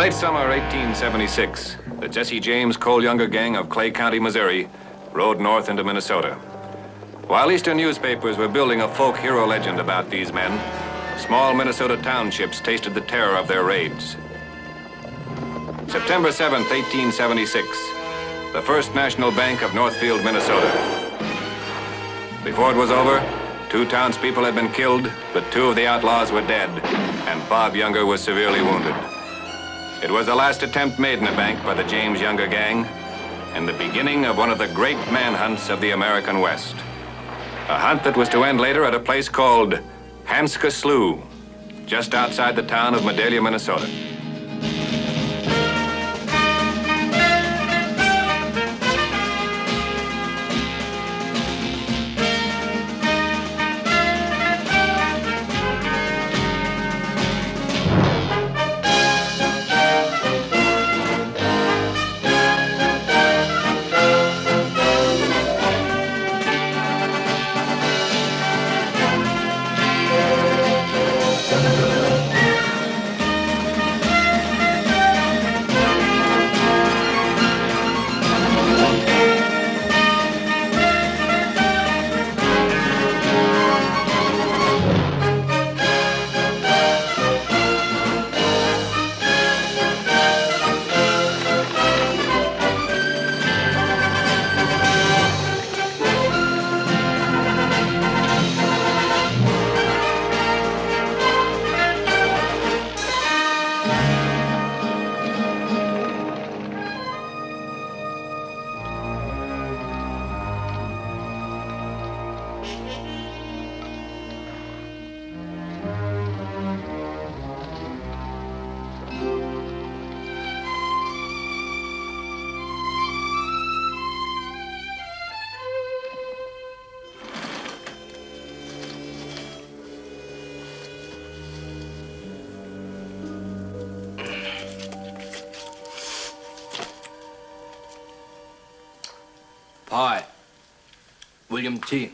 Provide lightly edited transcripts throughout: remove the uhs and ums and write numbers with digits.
late summer 1876, the Jesse James Cole Younger gang of Clay County, Missouri, rode north into Minnesota. While Eastern newspapers were building a folk hero legend about these men, small Minnesota townships tasted the terror of their raids. September 7th, 1876, the First National Bank of Northfield, Minnesota. Before it was over, 2 townspeople had been killed, but 2 of the outlaws were dead, and Bob Younger was severely wounded. It was the last attempt made in a bank by the James Younger gang, and the beginning of one of the great manhunts of the American West. A hunt that was to end later at a place called Hanska Slough, just outside the town of Medalia, Minnesota. Hi, William T.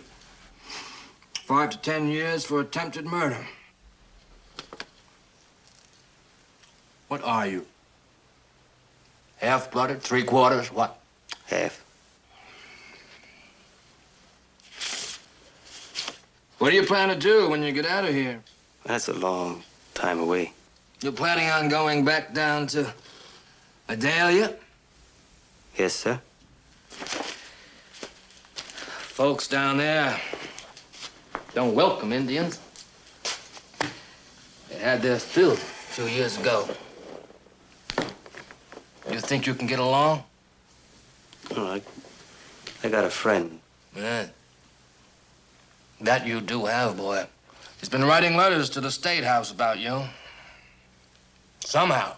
5 to 10 years for attempted murder. What are you? Half-blooded, 3/4, what? Half. What do you plan to do when you get out of here? That's a long time away. You're planning on going back down to Medalia? Yes, sir. Folks down there don't welcome Indians. They had their fill a few years ago. You think you can get along? Oh, I got a friend. Yeah. That you do have, boy. He's been writing letters to the State House about you. Somehow,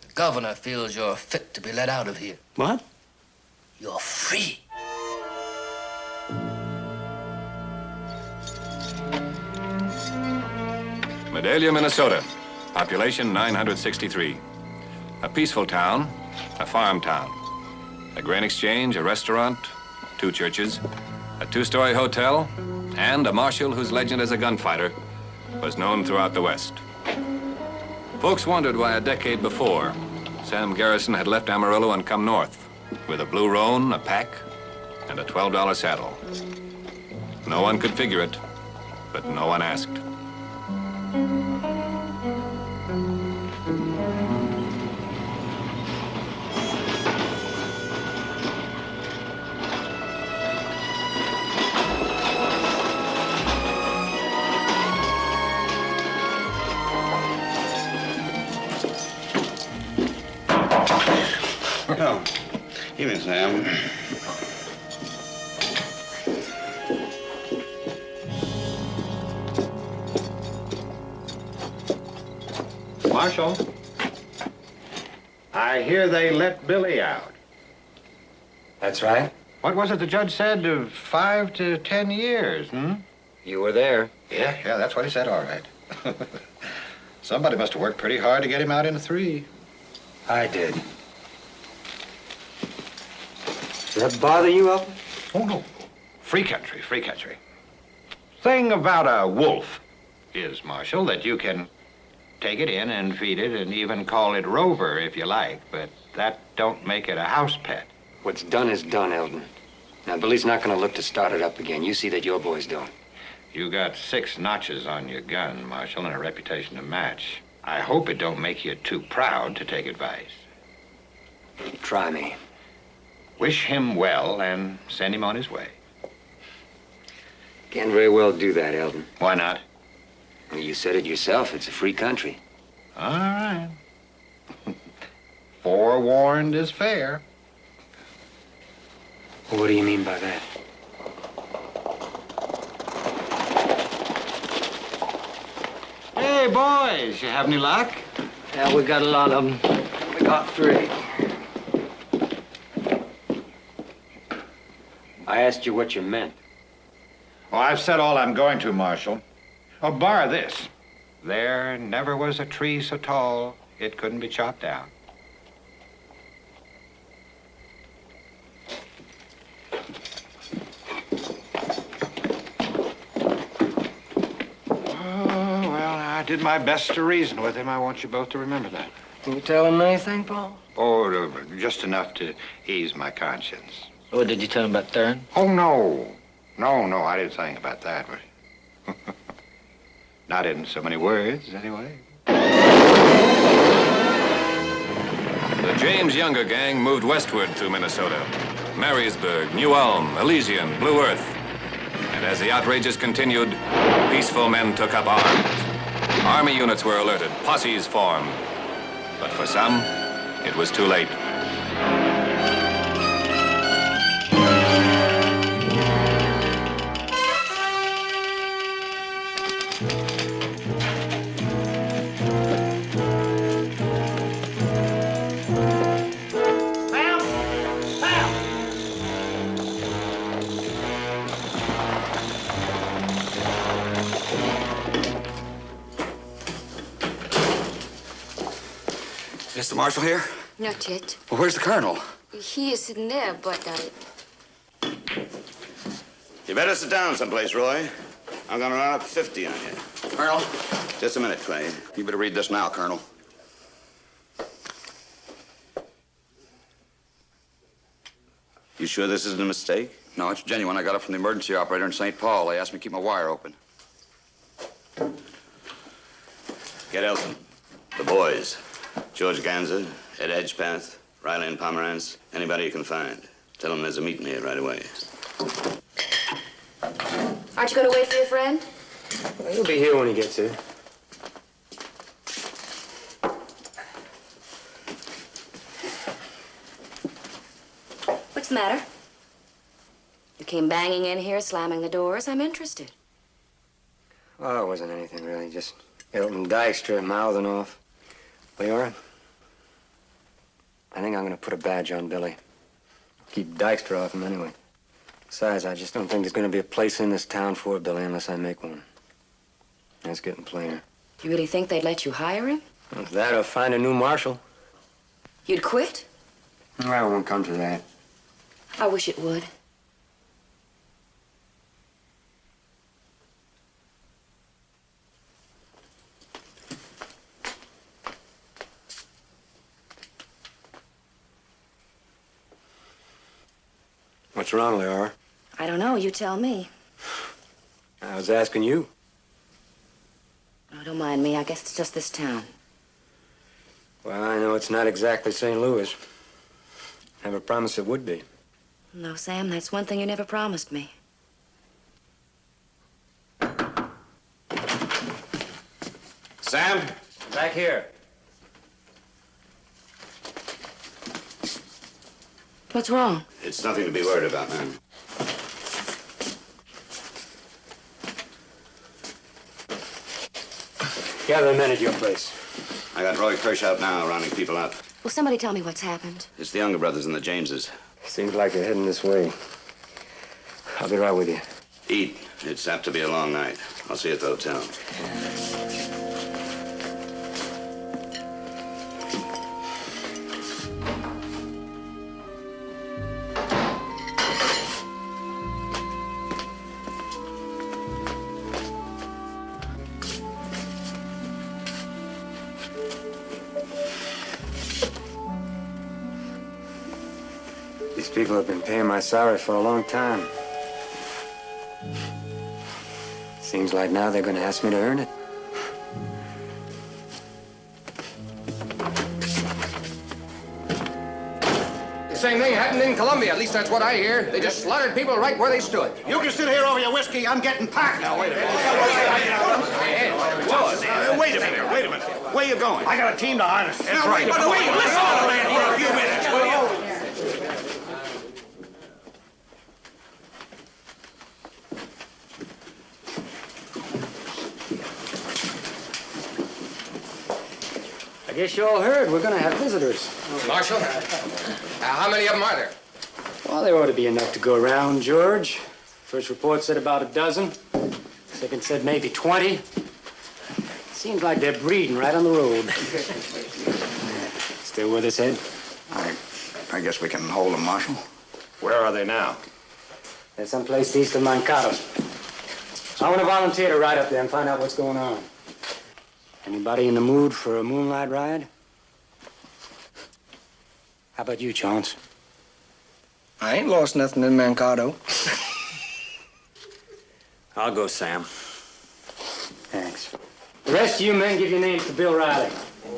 the governor feels you're fit to be let out of here. What? You're free. Medalia, Minnesota, population 963. A peaceful town, a farm town. A grain exchange, a restaurant, 2 churches, a 2-story hotel, and a marshal whose legend as a gunfighter was known throughout the West. Folks wondered why a decade before, Sam Garrison had left Amarillo and come north with a blue roan, a pack, and a $12 saddle. No one could figure it, but no one asked. Oh, evening, Sam. Marshal, I hear they let Billy out. That's right. What was it the judge said? 5 to 10 years, You were there. Yeah, that's what he said, all right. Somebody must have worked pretty hard to get him out in 3. I did. Does that bother you, Alfred? Oh, no. Free country, free country. Thing about a wolf is, Marshal, that you can take it in and feed it and even call it Rover if you like, but that don't make it a house pet. What's done is done, Eldon. Now, Billy's not going to look to start it up again. You see that your boys don't. You got 6 notches on your gun, Marshal, and a reputation to match. I hope it don't make you too proud to take advice. Try me. Wish him well and send him on his way. Can't very well do that, Eldon. Why not? Well, you said it yourself. It's a free country. All right. Forewarned is fair. Well, what do you mean by that? Hey, boys, you have any luck? Yeah, we got a lot of them. We got 3. I asked you what you meant. Well, I've said all I'm going to, Marshal. Oh, bar this. There never was a tree so tall it couldn't be chopped down. Oh, well, I did my best to reason with him. I want you both to remember that. Can you tell him anything, Paul? Oh, just enough to ease my conscience. What did you tell him about Thurn? Oh, no. No, I didn't say anything about that. But not in so many words, anyway. The James Younger gang moved westward through Minnesota. Marysburg, New Ulm, Elysian, Blue Earth. And as the outrages continued, peaceful men took up arms. Army units were alerted, posses formed. But for some, it was too late. Mr. Marshal here? Not yet. Well, where's the colonel? He is in there, but You better sit down someplace, Roy. I'm gonna run up 50 on you. Colonel? Just a minute, Clay. You better read this now, Colonel. You sure this isn't a mistake? No, it's genuine. I got it from the emergency operator in St. Paul. They asked me to keep my wire open. Get Elton. The boys. George Ganza, Ed Edgepath, Riley and Pomerantz, anybody you can find. Tell them there's a meeting here right away. aren't you going to wait for your friend? Well, he'll be here when he gets here. What's the matter? You came banging in here, slamming the doors. I'm interested. Oh, it wasn't anything, really. Just Elton Dykstra mouthing off. Leora, I think I'm going to put a badge on Billy. Keep Dykstra off him anyway. Besides, I just don't think there's going to be a place in this town for Billy unless I make one. That's getting plainer. You really think they'd let you hire him? Well, it's that or find a new marshal. You'd quit? Well, it won't come to that. I wish it would. What's wrong, Leora? I don't know. You tell me. I was asking you. Oh, don't mind me. I guess it's just this town. Well, I know it's not exactly St. Louis. Never promised it would be. No, Sam, that's one thing you never promised me. Sam? Back here. What's wrong? It's nothing to be worried about, man. Gather the men at your place. I got Roy Kirsch out now, rounding people up. Will somebody tell me what's happened? It's the Younger brothers and the Jameses. Seems like they're heading this way. I'll be right with you. Eat. It's apt to be a long night. I'll see you at the hotel. These people have been paying my salary for a long time. Seems like now they're gonna ask me to earn it. The same thing happened in Colombia. At least that's what I hear. They just slaughtered people right where they stood. You can sit here over your whiskey. I'm getting packed. Now, wait a minute. Wait a minute. Wait a minute. Where you going? I got a team to harness. That's right. Wait, listen to the man for a few minutes, will you? I guess you all heard we're gonna have visitors. Marshal, how many of them are there? Well, there ought to be enough to go around, George. First report said about a dozen. Second said maybe 20. Seems like they're breeding right on the road. Still with us, Ed? I guess we can hold them, Marshal. Where are they now? They're someplace east of Mankato. I want to volunteer to ride up there and find out what's going on. Anybody in the mood for a moonlight ride? How about you, Chance? I ain't lost nothing in Mankato. I'll go, Sam. Thanks. The rest of you men give your names to Bill Riley.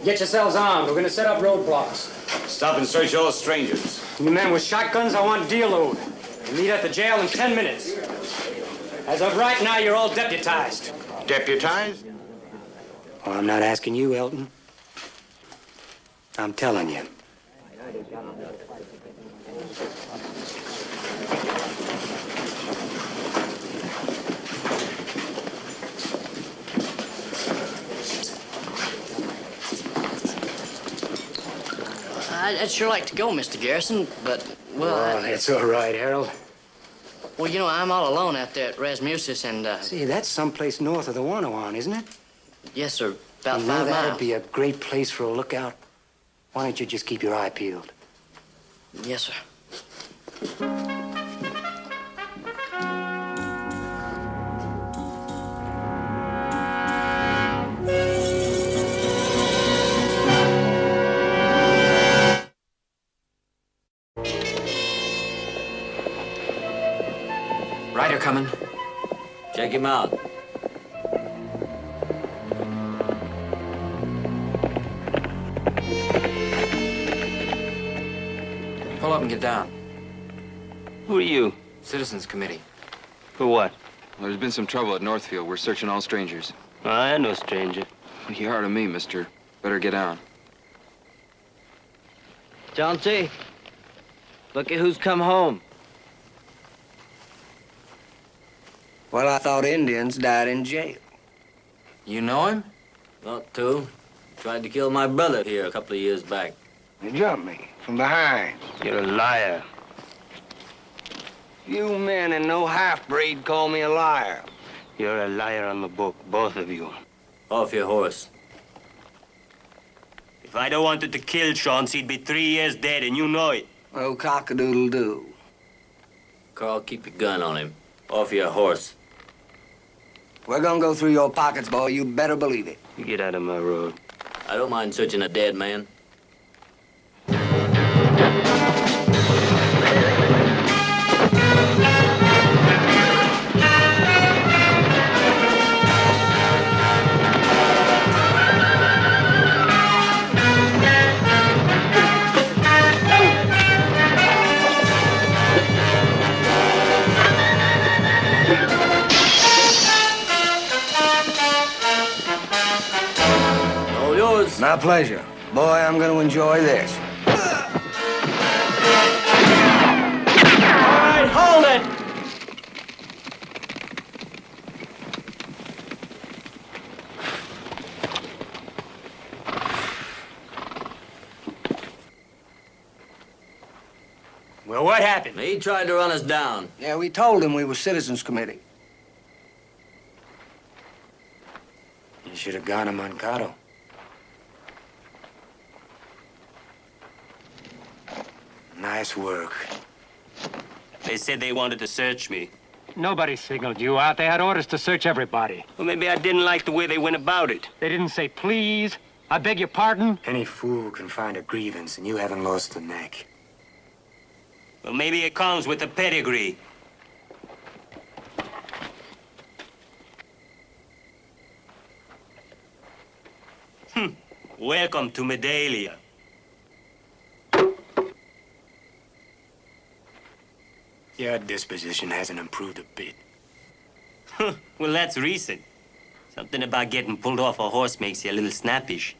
Get yourselves armed. We're going to set up roadblocks. Stop and search all strangers. You men with shotguns, I want deal load. We'll meet at the jail in 10 minutes. As of right now, you're all deputized. Deputized? Oh, I'm not asking you, Elton. I'm telling you. I'd sure like to go, Mr. Garrison, but, well, Oh, that's all right, Harold. well, you know, I'm all alone out there at Rasmusis, and, See, that's someplace north of the Wanawan, isn't it? yes, sir, about You know, 5 that'd miles. be a great place for a lookout. Why don't you just keep your eye peeled? Yes, sir. Rider coming. Check him out. Pull up and get down. Who are you? Citizens Committee. For what? Well, there's been some trouble at Northfield. We're searching all strangers. I ain't no stranger. You heard of me, mister. Better get down. Chauncey, look at who's come home. Well, I thought Indians died in jail. You know him? Not to. Tried to kill my brother here a couple of years back. You jumped me from behind. You're a liar. You men and no half-breed call me a liar. You're a liar on the book, both of you. Off your horse. If I'd have wanted to kill Chauncey, he'd be 3 years dead, and you know it. Oh, cock-a-doodle-doo. Carl, keep your gun on him. Off your horse. We're gonna go through your pockets, boy. You better believe it. You get out of my road. I don't mind searching a dead man. My pleasure. Boy, I'm gonna enjoy this. All right, hold it! Well, what happened? He tried to run us down. Yeah, we told him we were Citizens Committee. You should have gone to Mankato. Nice work. They said they wanted to search me. Nobody signaled you out. They had orders to search everybody. Well, maybe I didn't like the way they went about it. They didn't say, please, I beg your pardon. Any fool can find a grievance, and you haven't lost the neck. Well, maybe it comes with a pedigree. Welcome to Medalia. Your disposition hasn't improved a bit. Well, that's recent. Something about getting pulled off a horse makes you a little snappish.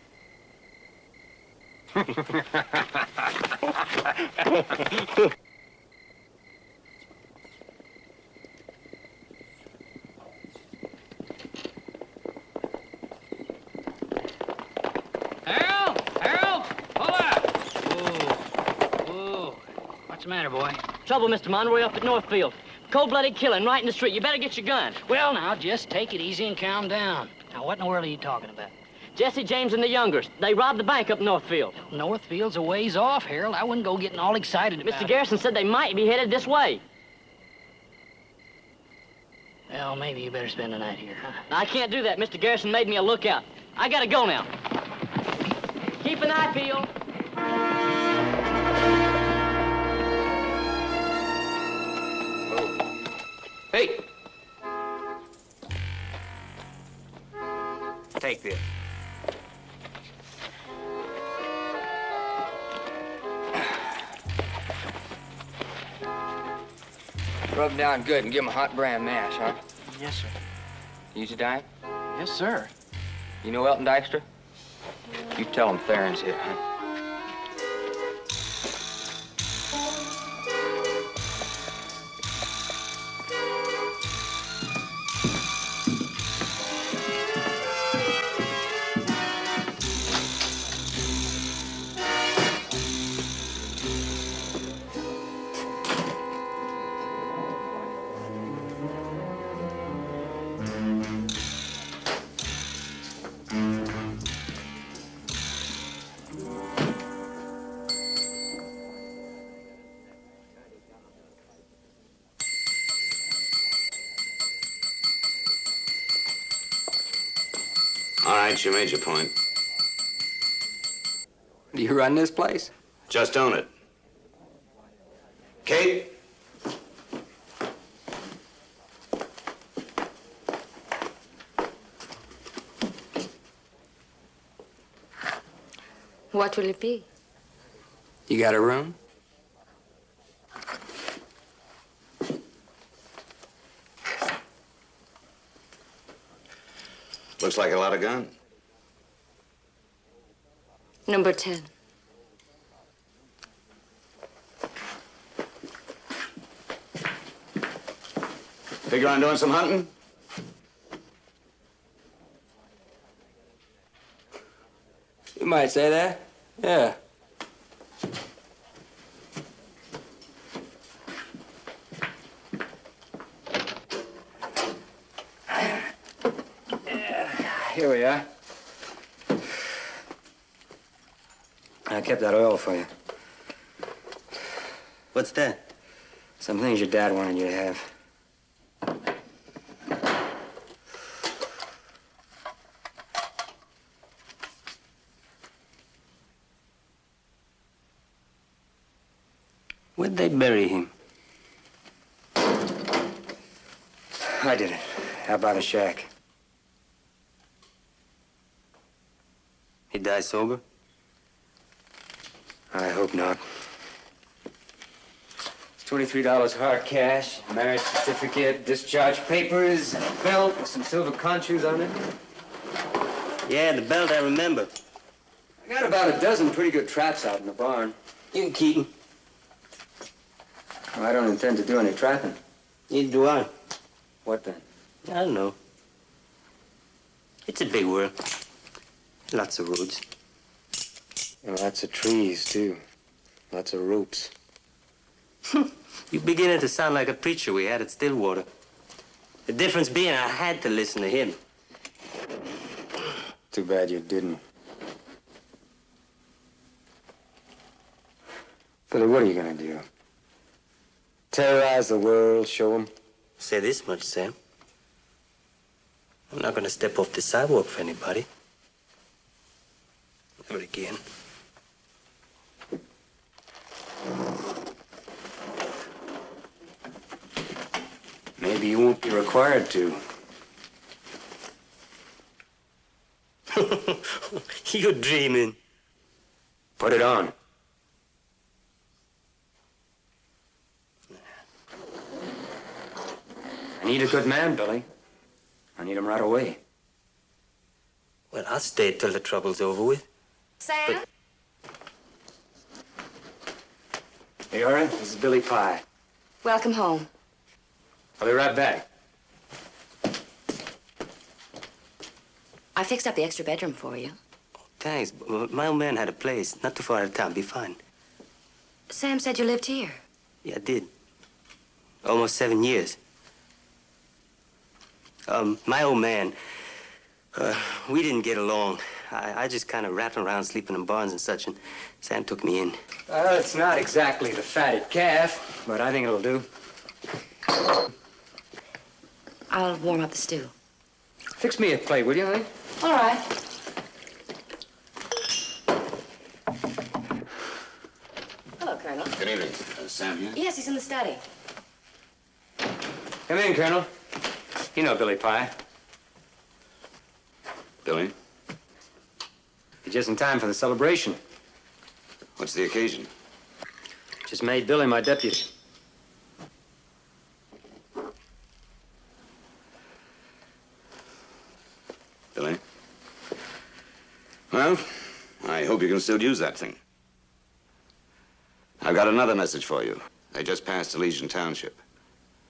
What's the matter, boy? Trouble, Mr. Monroe, up at Northfield. Cold-blooded killing right in the street. You better get your gun. Well, now, just take it easy and calm down. Now, what in the world are you talking about? Jesse James and the Youngers. They robbed the bank up Northfield. Northfield's a ways off, Harold. I wouldn't go getting all excited about Mr. Garrison said they might be headed this way. Well, maybe you better spend the night here, huh? I can't do that. Mr. Garrison made me a lookout. I gotta go now. Keep an eye peeled. Hey! Take this. Rub down good and give him a hot bran mash, huh? Yes, sir. Easy diet? Yes, sir. You know Elton Dykstra? You tell him Theron's here, huh? All right, you made your point. Do you run this place? Just own it. Kate? What will it be? You got a room? Looks like a lot of gun. Number 10. Figure on doing some hunting? You might say that. Yeah. Here we are. I kept that oil for you. What's that? Some things your dad wanted you to have. Where'd they bury him? I did it. How about a shack? He died sober? I hope not. It's $23 hard cash, marriage certificate, discharge papers, and a belt with some silver conch shoes on it. Yeah, the belt I remember. I got about a dozen pretty good traps out in the barn. You can keep them. Well, I don't intend to do any trapping. Neither do I. What then? I don't know. It's a big world. Lots of roads. And lots of trees, too. Lots of roots. You're beginning to sound like a preacher we had at Stillwater. The difference being I had to listen to him. Too bad you didn't. Billy, what are you gonna do? Terrorize the world, show them? Say this much, Sam. I'm not gonna step off the sidewalk for anybody. Never again. Maybe you won't be required to. You're dreaming. Put it on. I need a good man, Billy. I need him right away. Well, I'll stay till the trouble's over with. Sam? Hey, all right? This is Billy Pye. Welcome home. I'll be right back. I fixed up the extra bedroom for you. Thanks. My old man had a place not too far out of town. Be fine. Sam said you lived here. Yeah, I did. Almost 7 years. My old man, we didn't get along. I just kind of rattled around sleeping in barns and such, and Sam took me in. Well, it's not exactly the fatted calf, but I think it'll do. I'll warm up the stew. Fix me a plate, will you, honey? All right. Hello, Colonel. Good evening. Sam here? Yes, he's in the study. Come in, Colonel. You know Billy Pye. Billy? You're just in time for the celebration. What's the occasion? Just made Billy my deputy. Billy? Well, I hope you can still use that thing. I've got another message for you. They just passed Elysian Township.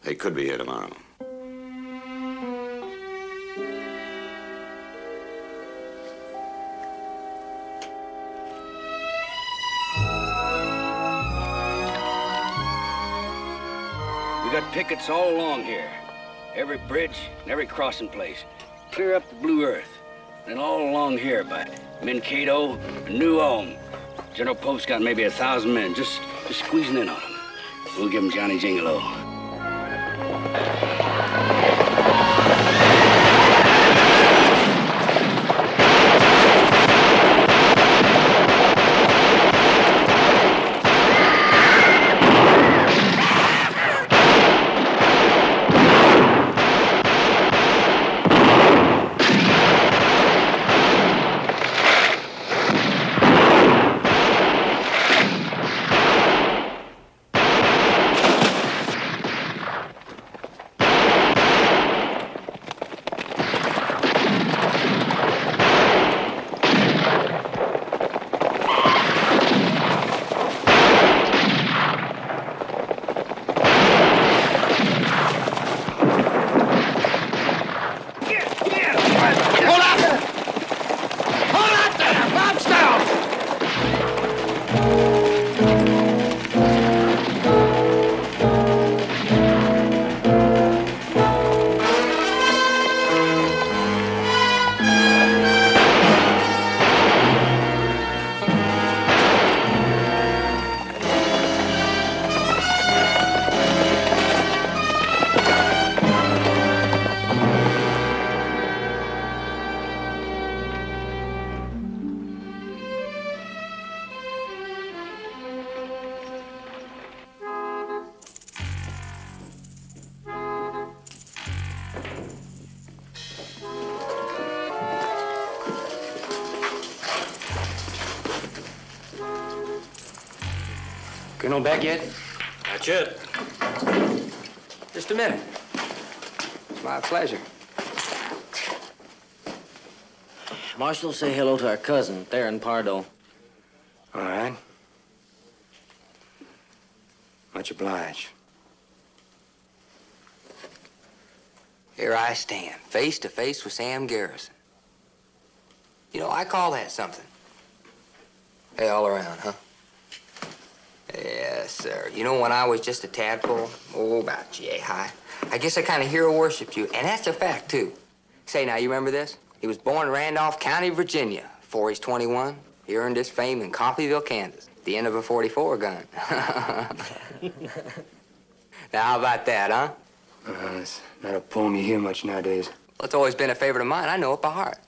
They could be here tomorrow. We got pickets all along here. Every bridge and every crossing place. Clear up the Blue Earth. And all along here by Mankato and New Ulm. General Pope's got maybe 1,000 men just squeezing in on them. We'll give them Johnny Jingalo. Colonel back yet? Not yet. Just a minute. My pleasure. Marshal, say hello to our cousin, Theron Pardo. All right. Much obliged. Here I stand, face to face with Sam Garrison. You know, I call that something. Hey, all around, huh? Yes, sir. You know, when I was just a tadpole, about yay high, I guess I kind of hero worshipped you, and that's a fact, too. Say, now, you remember this? He was born in Randolph County, Virginia. Before he's 21, he earned his fame in Coffeyville, Kansas, at the end of a .44 gun. Now, how about that, huh? It's not a poem you hear much nowadays. Well, it's always been a favorite of mine. I know it by heart.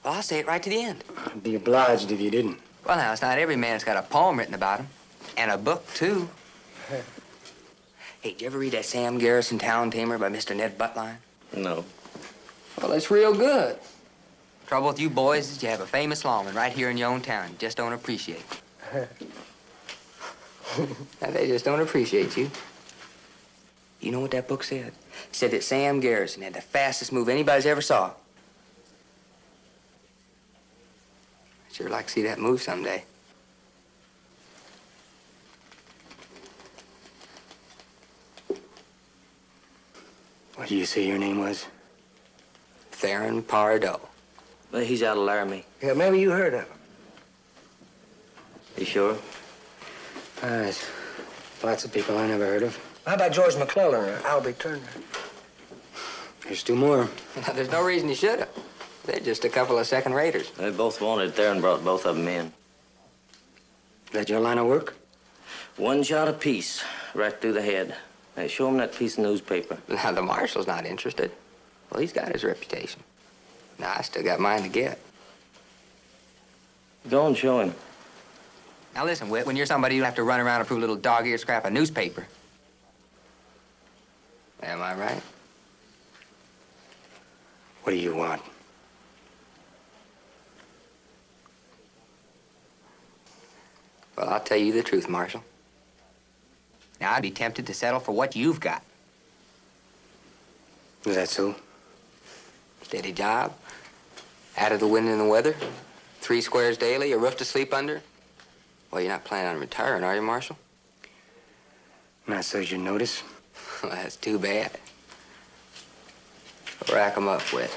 Well, I'll say it right to the end. I'd be obliged if you didn't. Well, now, it's not every man that's got a poem written about him. And a book, too. Hey, did you ever read that Sam Garrison Town Tamer by Mr. Ned Buttline? No. Well, it's real good. Trouble with you boys is you have a famous lawman right here in your own town. You just don't appreciate it. Now, they just don't appreciate you. You know what that book said? It said that Sam Garrison had the fastest move anybody's ever saw. I'd sure like to see that move someday. What do you say your name was? Theron Pardo. Well, he's out of Laramie. Yeah, maybe you heard of him. You sure? There's lots of people I never heard of. How about George McClellan or Albie Turner? There's two more. Now, there's no reason you should have. They're just a couple of second-raters. They both wanted there and brought both of them in. Is that your line of work? One shot apiece, right through the head. Hey, show him that piece of newspaper. Now, the marshal's not interested. Well, he's got his reputation. Now, I still got mine to get. Go and show him. Now, listen, Whit, when you're somebody, you don't have to run around and prove a little dog-eared scrap of newspaper. Am I right? What do you want? Well, I'll tell you the truth, Marshal. Now, I'd be tempted to settle for what you've got. Is that so? Steady job, out of the wind and the weather, 3 squares daily, a roof to sleep under. Well, you're not planning on retiring, are you, Marshal? Not so you notice. Well, that's too bad. Rack 'em up, Whit.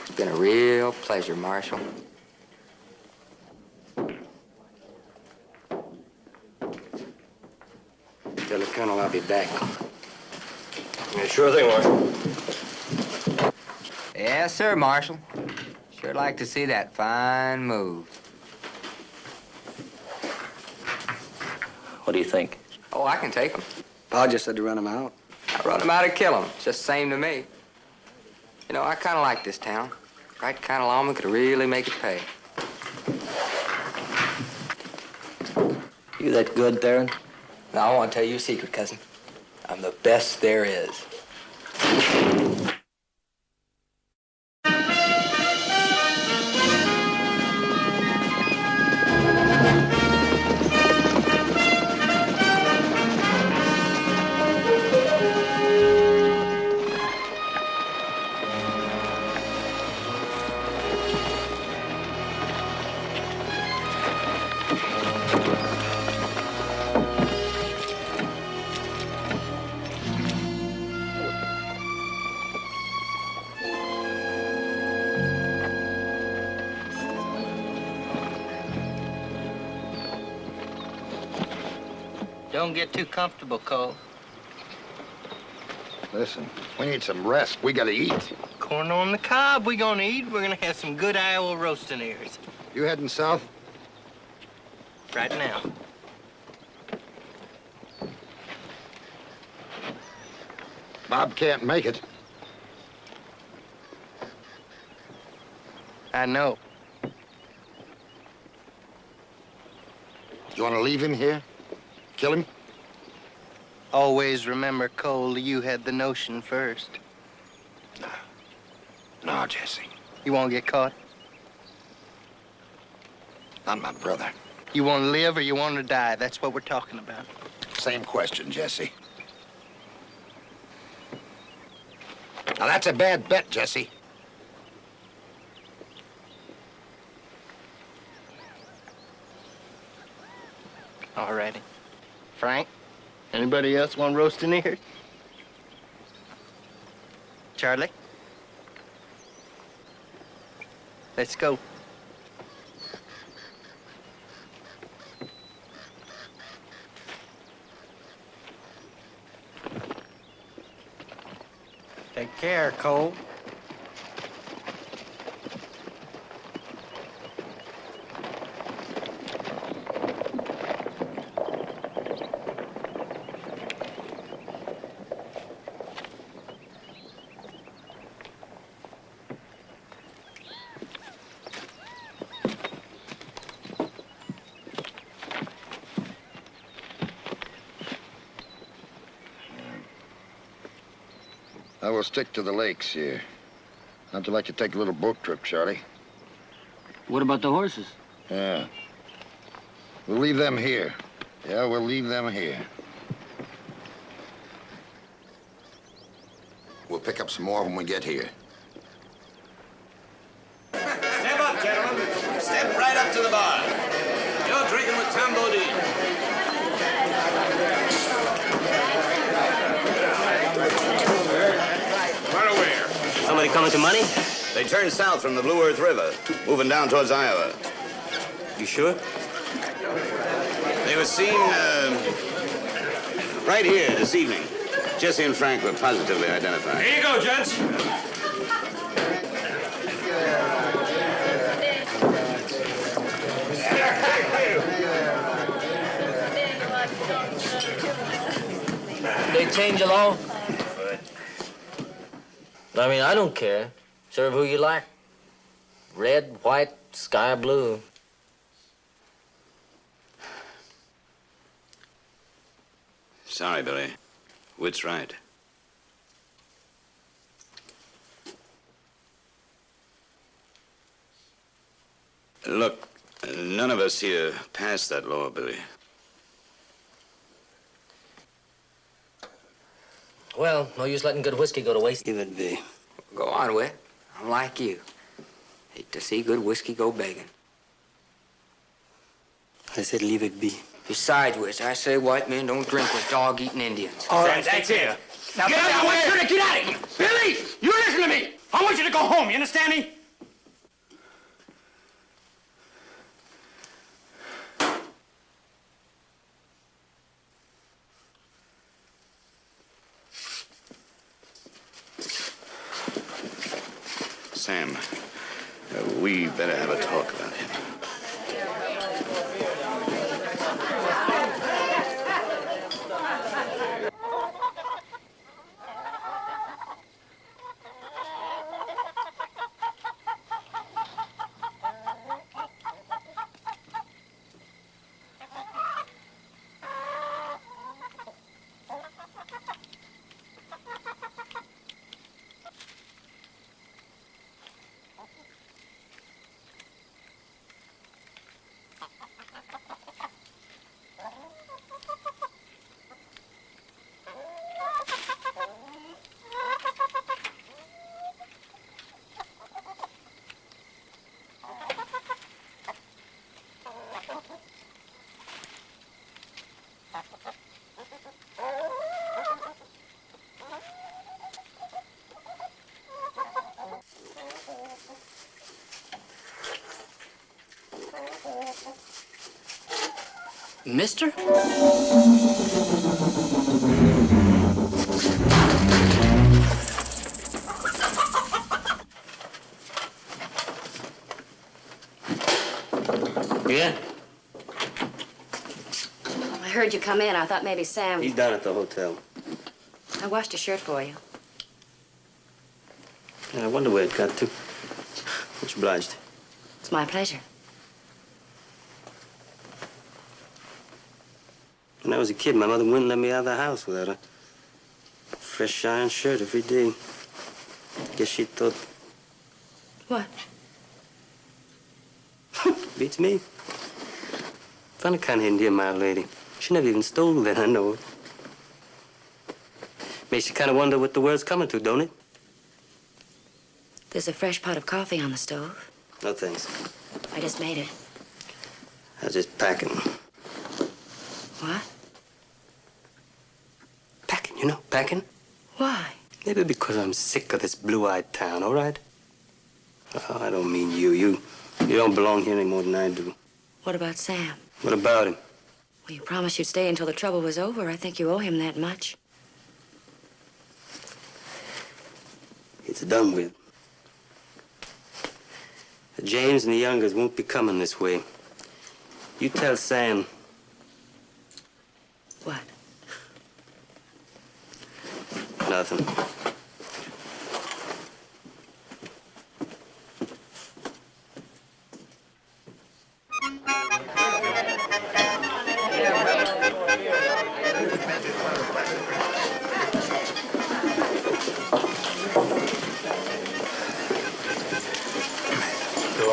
It's been a real pleasure, Marshal. Tell the Colonel I'll be back. Yeah, sure thing, Marshal. Yes, sir, Marshal. Sure like to see that fine move. What do you think? Oh, I can take 'em. Pa just said to run him out. I run 'em out or kill 'em. It's just the same to me. You know, I kind of like this town. Right kind of lawman could really make it pay. You that good, Theron? Now, I want to tell you a secret, cousin. I'm the best there is. Don't get too comfortable, Cole. Listen, we need some rest. We gotta eat. Corn on the cob we gonna eat. We're gonna have some good Iowa roasting ears. You heading south? Right now. Bob can't make it. I know. You want to leave him here? Kill him? Always remember, Cole, you had the notion first. No, Jesse. You won't get caught? Not my brother. You want to live or you want to die? That's what we're talking about. Same question, Jesse. Now, that's a bad bet, Jesse. All righty. Frank, anybody else want roasting ears? Charlie? Let's go. Take care, Cole. I will stick to the lakes here. How'd you like to take a little boat trip, Charlie? What about the horses? Yeah. We'll leave them here. Yeah, we'll leave them here. We'll pick up some more when we get here. Step up, gentlemen. Step right up to the bar. You're drinking with Tom Bodine. Run away. Somebody coming to money? They turned south from the Blue Earth River, moving down towards Iowa. You sure? They were seen, right here this evening. Jesse and Frank were positively identified. Here you go, gents. They change the law? I mean, I don't care. Serve who you like. Red, white, sky blue. Sorry, Billy. Whit's right. Look, none of us here passed that law, Billy. Well, no use letting good whiskey go to waste. Give it be. Go on, Whit. I'm like you. Hate to see good whiskey go begging. I said leave it be. Besides which, I say white men don't drink with dog-eating Indians. All right, that's it. Now get out of here! Get out of here! Billy, you listen to me! I want you to go home, you understand me? Sam, we better have a talk about him. Mister? Yeah? I heard you come in. I thought maybe Sam... He's down at the hotel. I washed your shirt for you. Yeah, I wonder where it got to. Much obliged. It's my pleasure. When I was a kid, my mother wouldn't let me out of the house without a fresh iron shirt every day. Guess she thought... What? Beats me. Funny kind of Indian, my lady. She never even stole then, I know it. Makes you kind of wonder what the world's coming to, don't it? There's a fresh pot of coffee on the stove. No thanks. I just made it. I was just packing. What? Packing, you know, packing. Why? Maybe because I'm sick of this blue-eyed town, all right? Oh, I don't mean you. You don't belong here any more than I do. What about Sam? What about him? Well, you promised you'd stay until the trouble was over. I think you owe him that much. It's done with. James and the youngers won't be coming this way. You tell Sam. What? Nothing.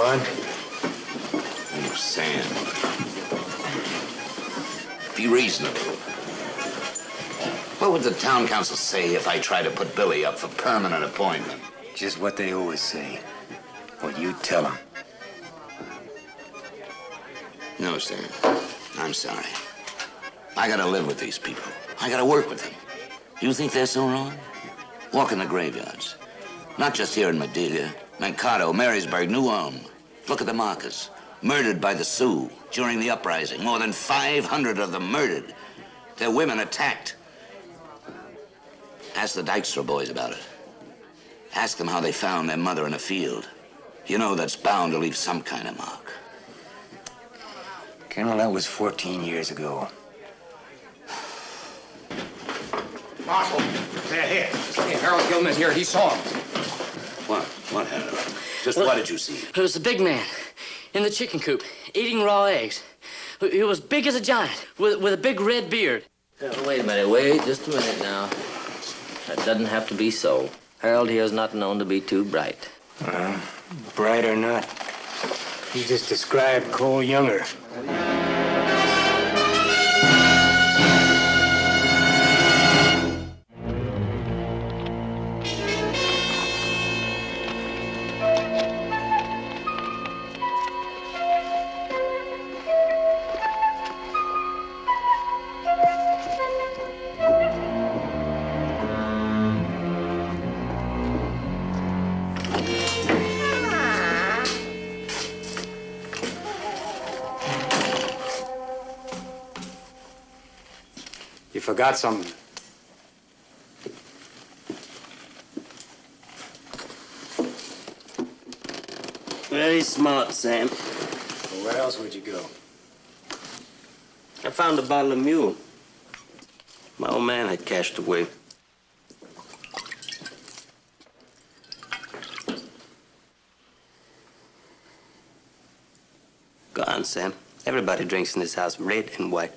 on. Oh, Sam. Be reasonable. What would the town council say if I try to put Billy up for permanent appointment? Just what they always say. What you tell them. No, Sam. I'm sorry. I gotta live with these people. I gotta work with them. You think they're so wrong? Walk in the graveyards. Not just here in Madelia. Mankato, Marysburg, New Ulm. Look at the markers. Murdered by the Sioux during the uprising. More than 500 of them murdered. Their women attacked. Ask the Dykstra boys about it. Ask them how they found their mother in a field. You know that's bound to leave some kind of mark. Colonel, that was 14 years ago. Marshal, they're here. Hey, Harold Gilman's here. He saw him. What? What, Harold? Just what did you see? It was the big man in the chicken coop eating raw eggs. He was big as a giant with a big red beard. Wait a minute. Wait just a minute now. That doesn't have to be so. Harold here is not known to be too bright. Bright or not, you just described Cole Younger. You forgot something. Very smart, Sam. Well, where else would you go? I found a bottle of mule. My old man had cached away. Go on, Sam. Everybody drinks in this house, red and white.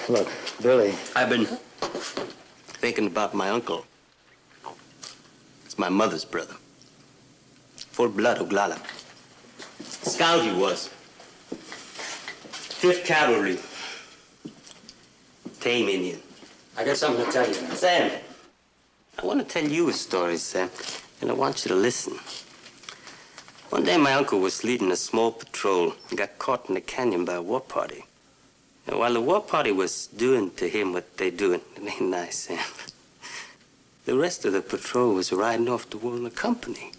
Look, Billy. I've been thinking about my uncle. It's my mother's brother. Full blood Oglala. Scout he was. 5th Cavalry. Tame Indian. I got something to tell you. Sam, I want to tell you a story, Sam, and I want you to listen. One day my uncle was leading a small patrol and got caught in the canyon by a war party. And while the war party was doing to him what they doing, it ain't nice, Sam. The rest of the patrol was riding off to warn the company.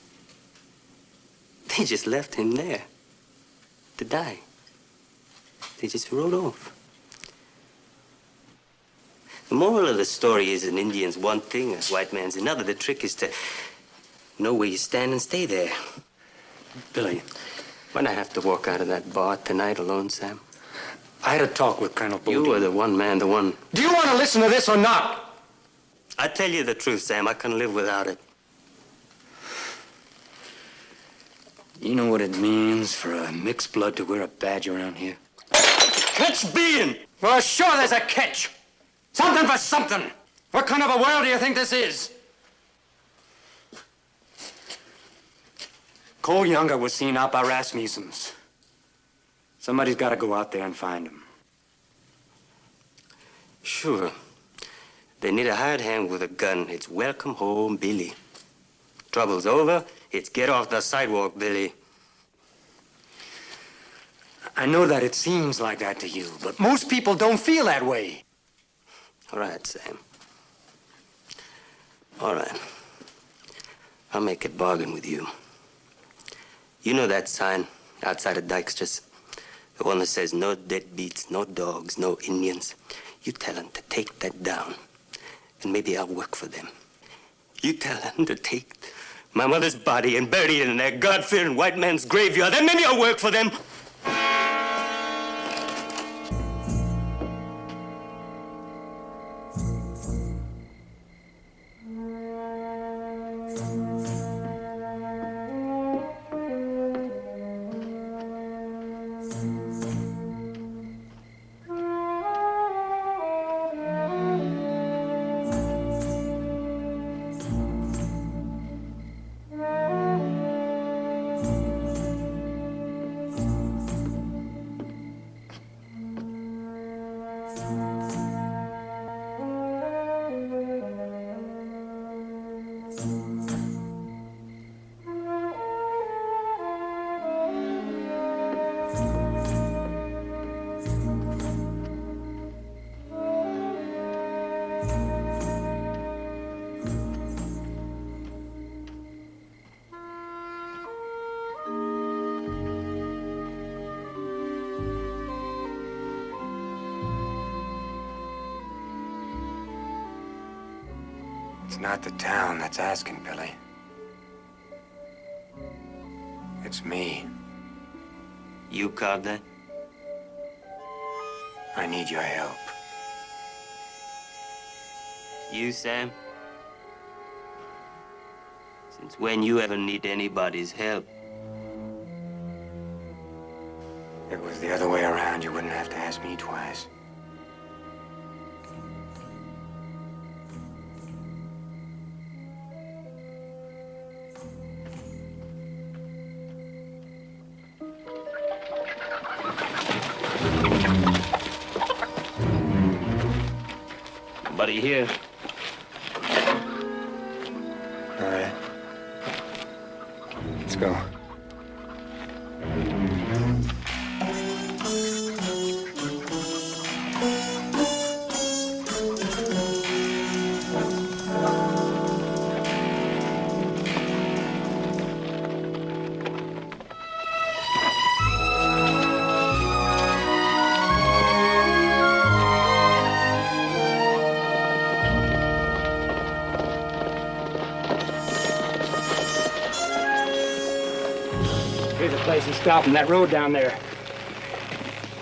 They just left him there to die. They just rode off. The moral of the story is an Indian's one thing, a white man's another. The trick is to know where you stand and stay there. Billy, when I have to walk out of that bar tonight alone, Sam? I had a talk with Colonel Booty. You were the one man, the one... Do you want to listen to this or not? I tell you the truth, Sam. I couldn't live without it. You know what it means for a mixed blood to wear a badge around here? Catch being! Well, sure there's a catch. Something for something. What kind of a world do you think this is? Cole Younger was seen out by Rasmussen's. Somebody's got to go out there and find him. Sure. They need a hired hand with a gun. It's welcome home, Billy. Trouble's over. It's get off the sidewalk, Billy. I know that it seems like that to you, but most people don't feel that way. All right, Sam. All right. I'll make a bargain with you. You know that sign outside of Dykstra's? The one that says no deadbeats, no dogs, no Indians. You tell them to take that down, and maybe I'll work for them. You tell them to take my mother's body and bury it in their God-fearing white man's graveyard, then maybe I'll work for them. It's not the town that's asking, Billy. It's me. You called that? I need your help. You, Sam? Since when you ever need anybody's help? If it was the other way around, you wouldn't have to ask me twice. Nobody here. All right. Let's go. Here's a place to stop on that road down there.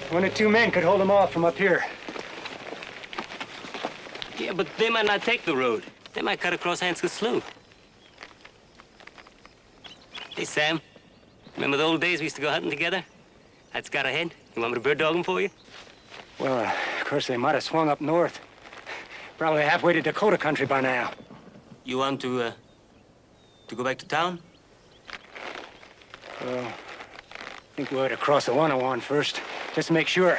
One or two men could hold them off from up here. Yeah, but they might not take the road. They might cut across Hanscom Slough. Hey, Sam. Remember the old days we used to go hunting together? I'd scout ahead. You want me to bird dog them for you? Well, of course, they might have swung up north. Probably halfway to Dakota country by now. You want to go back to town? Well, I think we ought to cross the 101 first, just to make sure.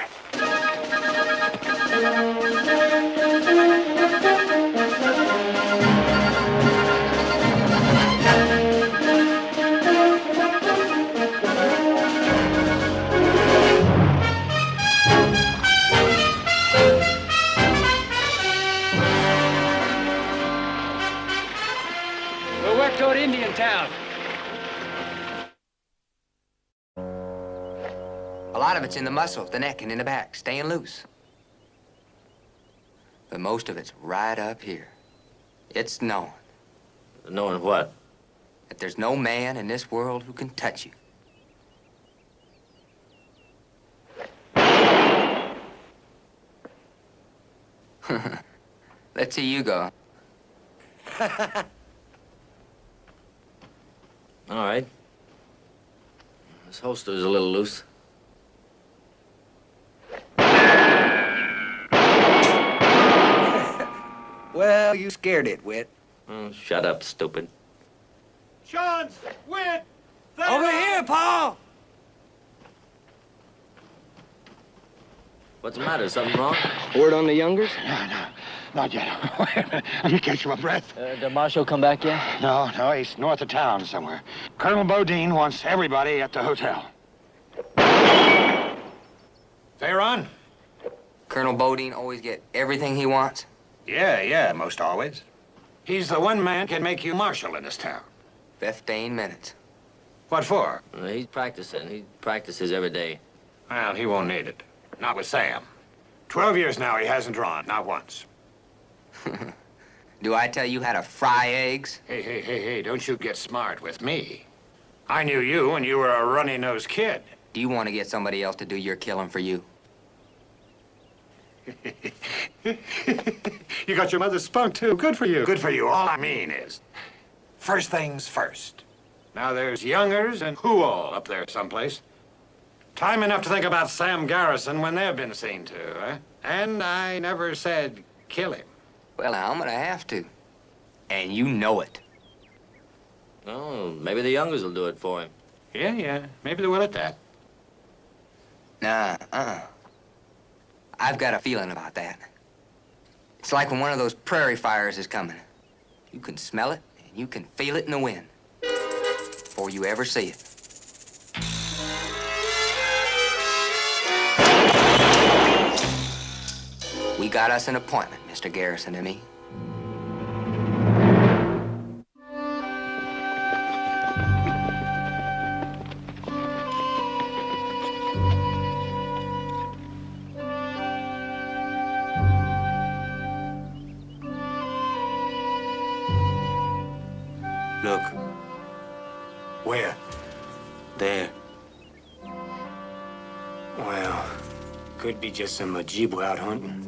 We'll work toward Indian Town. A lot of it's in the muscles, the neck, and in the back, staying loose. But most of it's right up here. It's knowing. Knowing what? That there's no man in this world who can touch you. Let's see you go. All right. This holster's a little loose. Well, you scared it, Whit. Oh, shut up, stupid. Johns, Whit! Over here, Paul! What's the matter? Something wrong? Word on the Youngers? No, not yet. Wait a minute. Let me catch my breath. Did Marshall come back yet? No, he's north of town somewhere. Colonel Bodine wants everybody at the hotel. Theron? Colonel Bodine always get everything he wants? Yeah, most always. He's the one man can make you marshal in this town. 15 minutes. What for? He's practicing. He practices every day. Well, he won't need it. Not with Sam. 12 years now he hasn't drawn, not once. Do I tell you how to fry eggs? Hey, don't you get smart with me. I knew you when you were a runny-nosed kid. Do you want to get somebody else to do your killing for you? You got your mother's spunk, too. Good for you. Good for you. All I mean is, first things first. Now there's Youngers and Who-all up there someplace. Time enough to think about Sam Garrison when they've been seen to, eh? And I never said kill him. Well, now, I'm gonna have to. And you know it. Oh, maybe the Youngers will do it for him. Yeah. Maybe they will at that. Nah, I've got a feeling about that. It's like when one of those prairie fires is coming. You can smell it, and you can feel it in the wind. Before you ever see it. We got us an appointment, Mr. Garrison and me. Look. Where? There. Well, could be just some Ojibwe out hunting.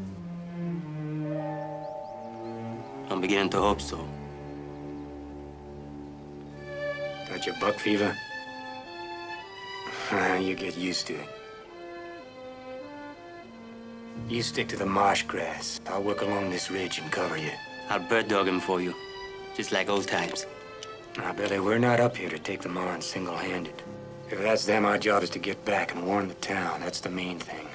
I'm beginning to hope so. Got your buck fever? You get used to it. You stick to the marsh grass. I'll work along this ridge and cover you. I'll bird dog him for you, just like old times. Now, Billy, we're not up here to take them on single-handed. If that's them, our job is to get back and warn the town. That's the main thing.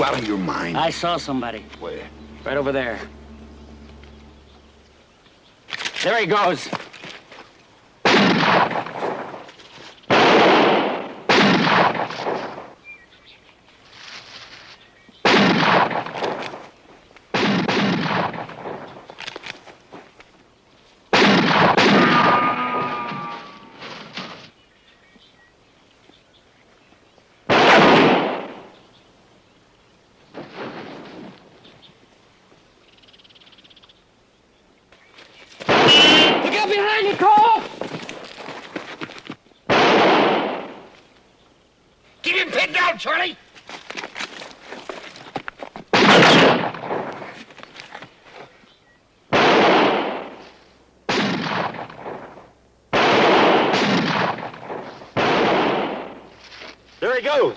Out of your mind? I saw somebody. Where? Right over there. There he goes. Behind you, Cole! Keep him pinned down, Charlie! There he goes.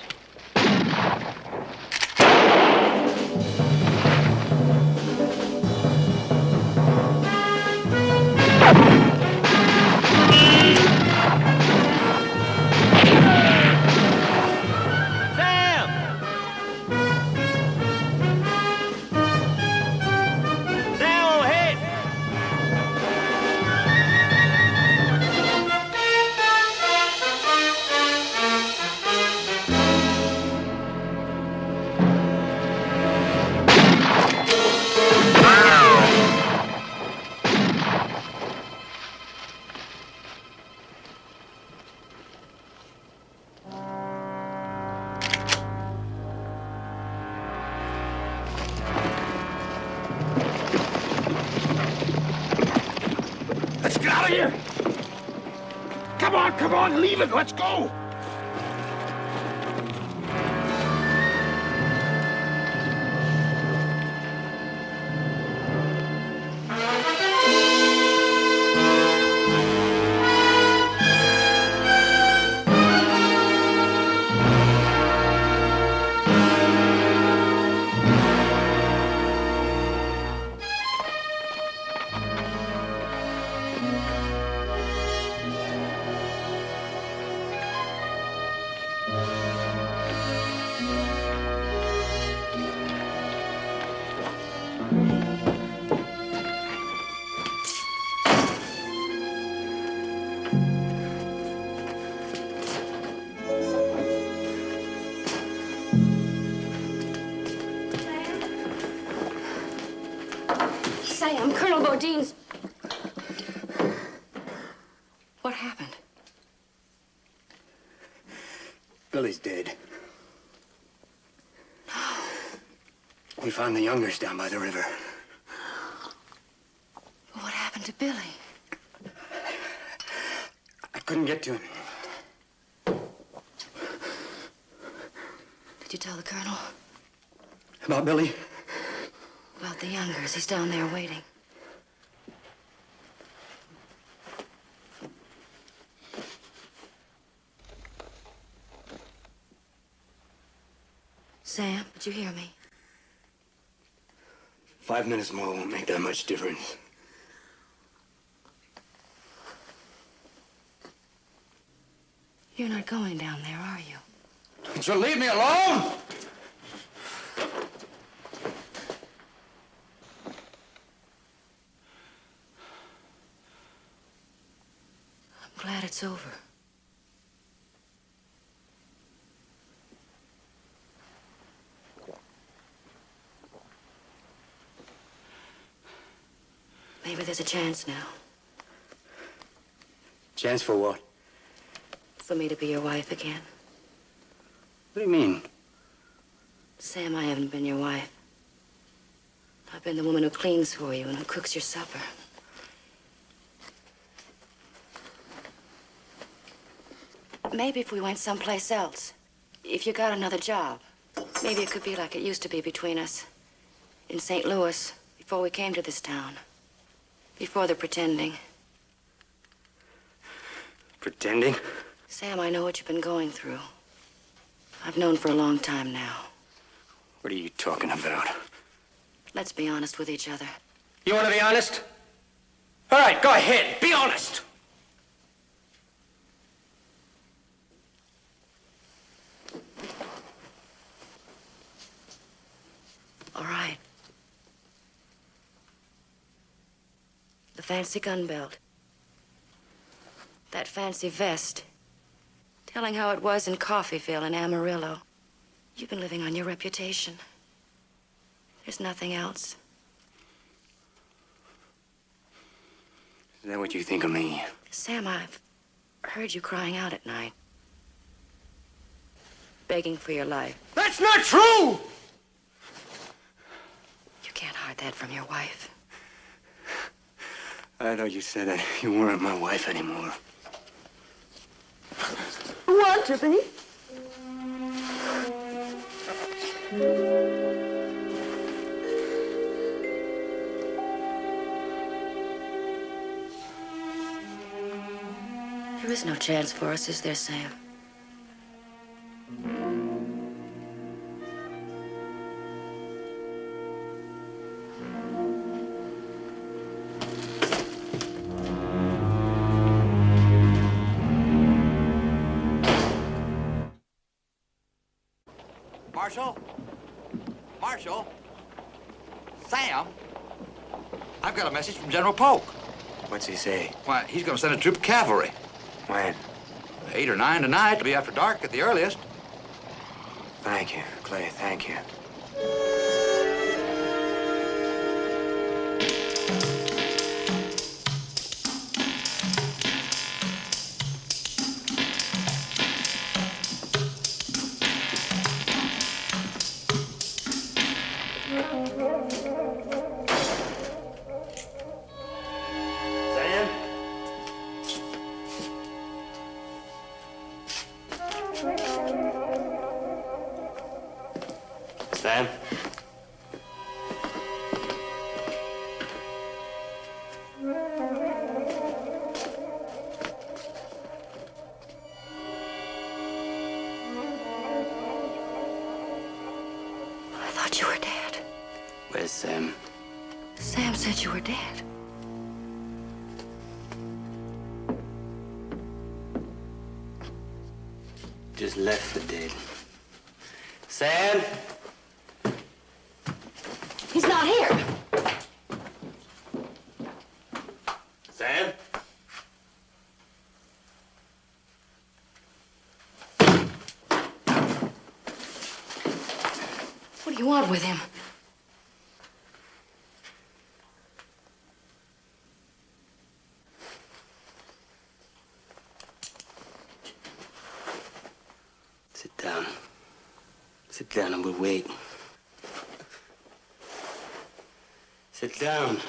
Let's get out of here! Come on, leave it, let's go! Sam, Colonel Bodine's... What happened? Billy's dead. We found the youngers down by the river. What happened to Billy? I couldn't get to him. Did you tell the Colonel? About Billy? About the Youngers. He's down there waiting. Sam, did you hear me? 5 minutes more won't make that much difference. You're not going down there, are you? Don't you leave me alone! I'm glad it's over. Maybe there's a chance now. Chance for what? For me to be your wife again. What do you mean? Sam, I haven't been your wife. I've been the woman who cleans for you and who cooks your supper. Maybe if we went someplace else, if you got another job, maybe it could be like it used to be between us in St. Louis before we came to this town. Before the pretending. Pretending? Sam, I know what you've been going through. I've known for a long time now. What are you talking about? Let's be honest with each other. You want to be honest? All right, go ahead. Be honest. All right. The fancy gun belt. That fancy vest. Telling how it was in Coffeyville and Amarillo. You've been living on your reputation. There's nothing else. Is that what you think of me? Sam, I've heard you crying out at night. Begging for your life. That's not true! You can't hide that from your wife. I thought you said that you weren't my wife anymore. Want to be? There is no chance for us, is there, Sam? Marshal? Marshal? Sam? I've got a message from General Polk. What's he say? Why, he's going to send a troop of cavalry. When? 8 or 9 tonight. It'll be after dark at the earliest. Thank you, Clay. Thank you. Sam? I thought you were dead. Where's Sam? Sam said you were dead. Just left for dead. Sam? He's not here. Sam? What do you want with him? Sit down. Sit down and we'll wait. Sit down.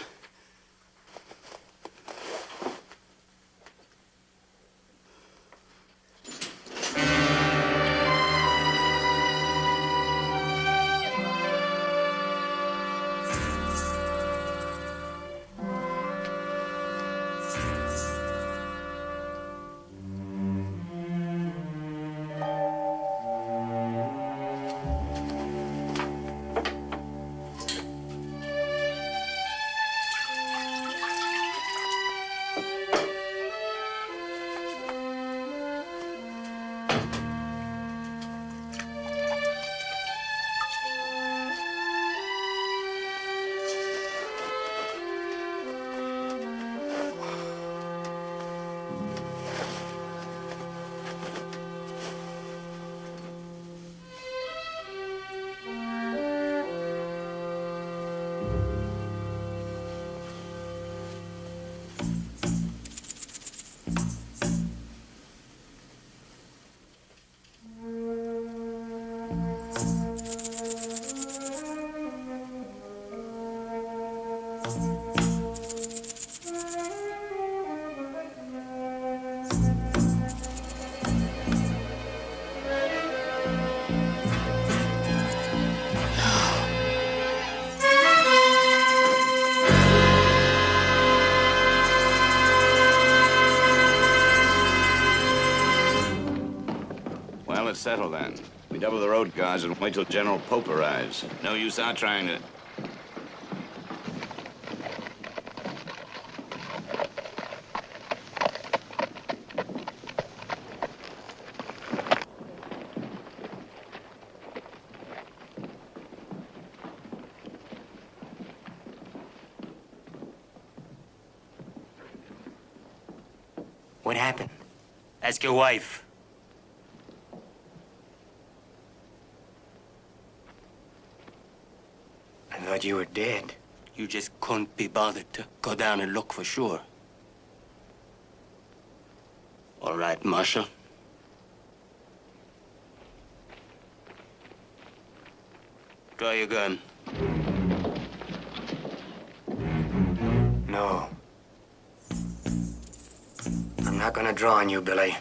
Well, it's settled then. We double the road guards and wait till General Pope arrives. No use our trying to... What happened? Ask your wife. I thought you were dead. You just couldn't be bothered to go down and look for sure. All right, Marshal. Draw your gun. No. I'm not gonna draw on you, Billy.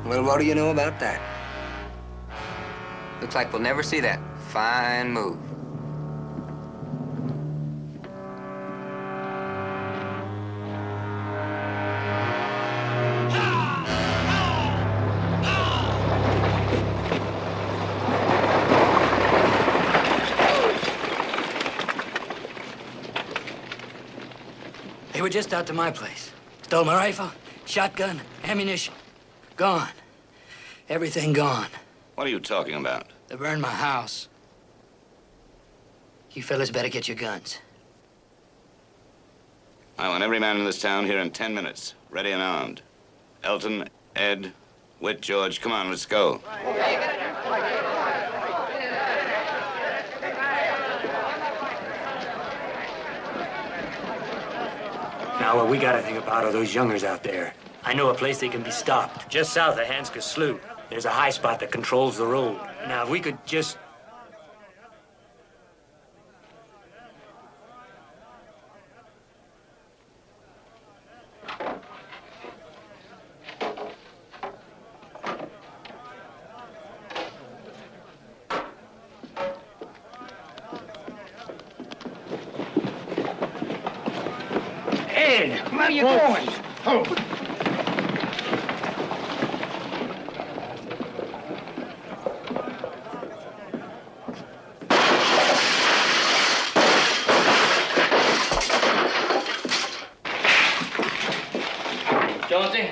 Well, what do you know about that? Looks like we'll never see that fine move. They were just out to my place. Stole my rifle, shotgun, ammunition. Gone. Everything gone. What are you talking about? They burned my house. You fellas better get your guns. I want every man in this town here in 10 minutes, ready and armed. Elton, Ed, Whit, George, come on, let's go. Now, what we gotta think about are those youngers out there. I know a place they can be stopped, just south of Hanska Slough. There's a high spot that controls the road. Now, if we could just... Ed, where are you going? Oh. Jonesy,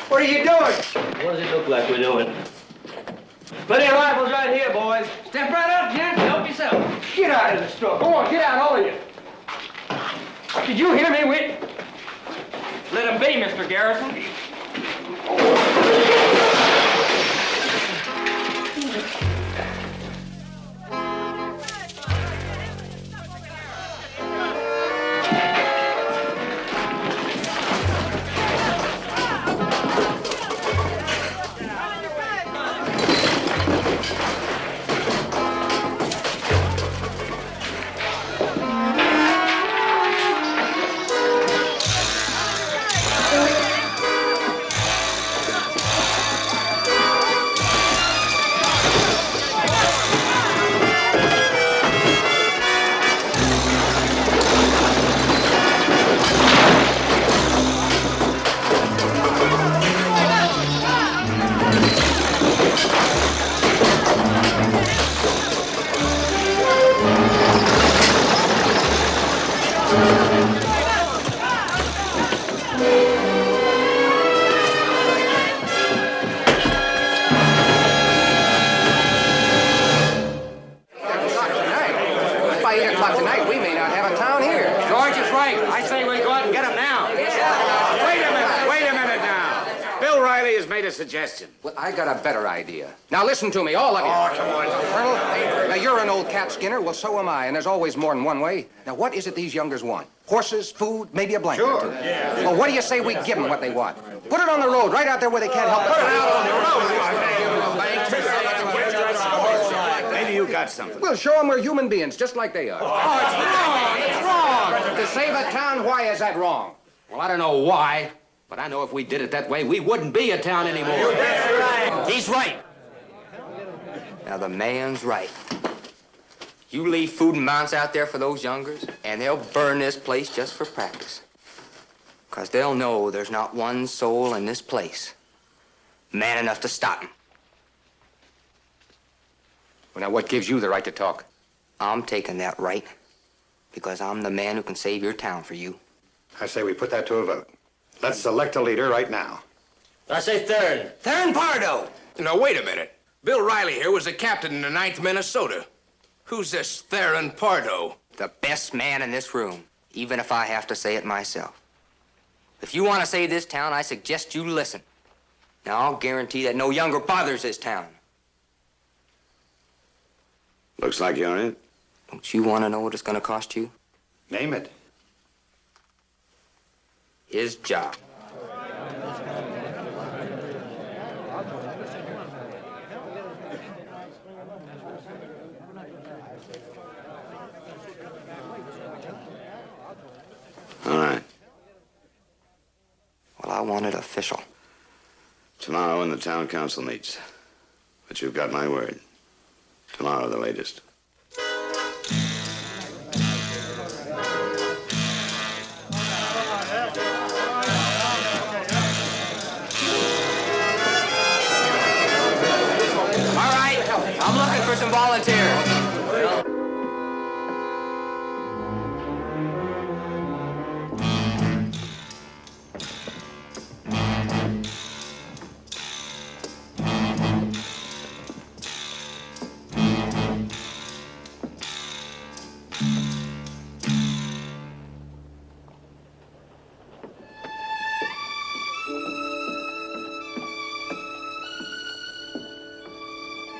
What are you doing? what does it look like we're doing? Plenty of rifles right here, boys. Step right up, gents. Help yourself. Get out of the store. Go on, get out, all of you. Did you hear me, Whit? Let him be, Mr. Garrison. just made a suggestion. Well, I got a better idea. Now listen to me, all of you. Oh, come on. Colonel, now you're an old cat skinner. Well, so am I, and there's always more than one way. Now, what is it these youngers want? Horses, food, maybe a blanket or two. Yeah. Well, what do you say we give them what they want? Put it on the road, right out there where they can't help it. Put it out on the road. Maybe you got something. We'll show them we're human beings, just like they are. Oh, it's wrong. It's wrong. To save a town, why is that wrong? Well, I don't know why, but I know if we did it that way, we wouldn't be a town anymore. He's right. Now, the man's right. You leave food and mounts out there for those youngers, and they'll burn this place just for practice. Because they'll know there's not one soul in this place man enough to stop them. Well, now, what gives you the right to talk? I'm taking that right because I'm the man who can save your town for you. I say we put that to a vote. Let's select a leader right now. I say Theron. Theron Pardo! Now, wait a minute. Bill Riley here was the captain in the 9th Minnesota. Who's this Theron Pardo? The best man in this room, even if I have to say it myself. If you want to save this town, I suggest you listen. Now, I'll guarantee that no younger bothers this town. Looks like you're in. Don't you want to know what it's going to cost you? Name it. His job. All right. Well, I want it official. Tomorrow when the town council meets. But you've got my word. Tomorrow, the latest. All right, I'm looking for some volunteers.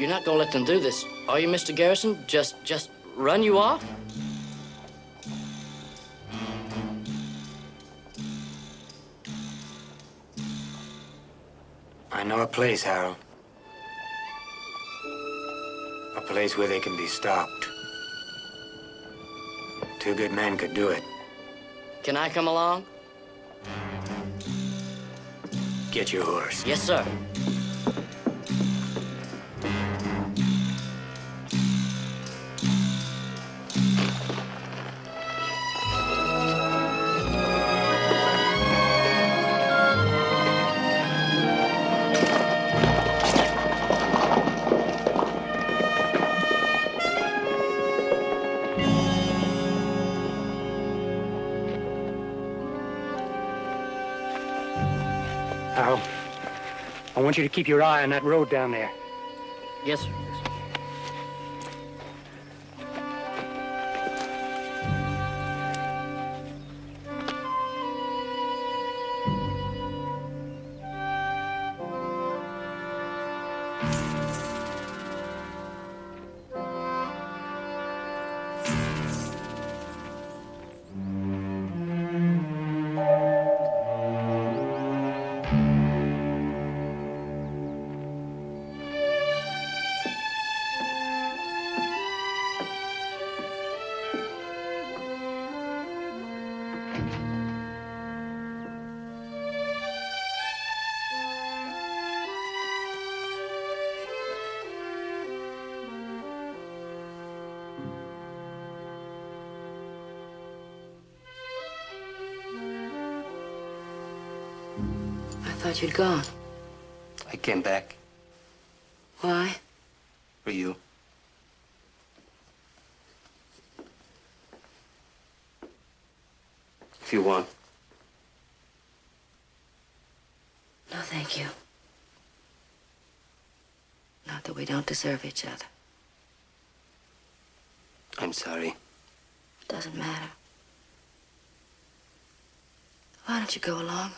You're not gonna let them do this, are you, Mr. Garrison? Just run you off? I know a place, Harold. A place where they can be stopped. 2 good men could do it. Can I come along? Get your horse. Yes, sir. Harold, I want you to keep your eye on that road down there. Yes, sir. I thought you'd gone. I came back Why? for you. If you want. No, thank you. Not that we don't deserve each other. I'm sorry. Doesn't matter. Why don't you go along?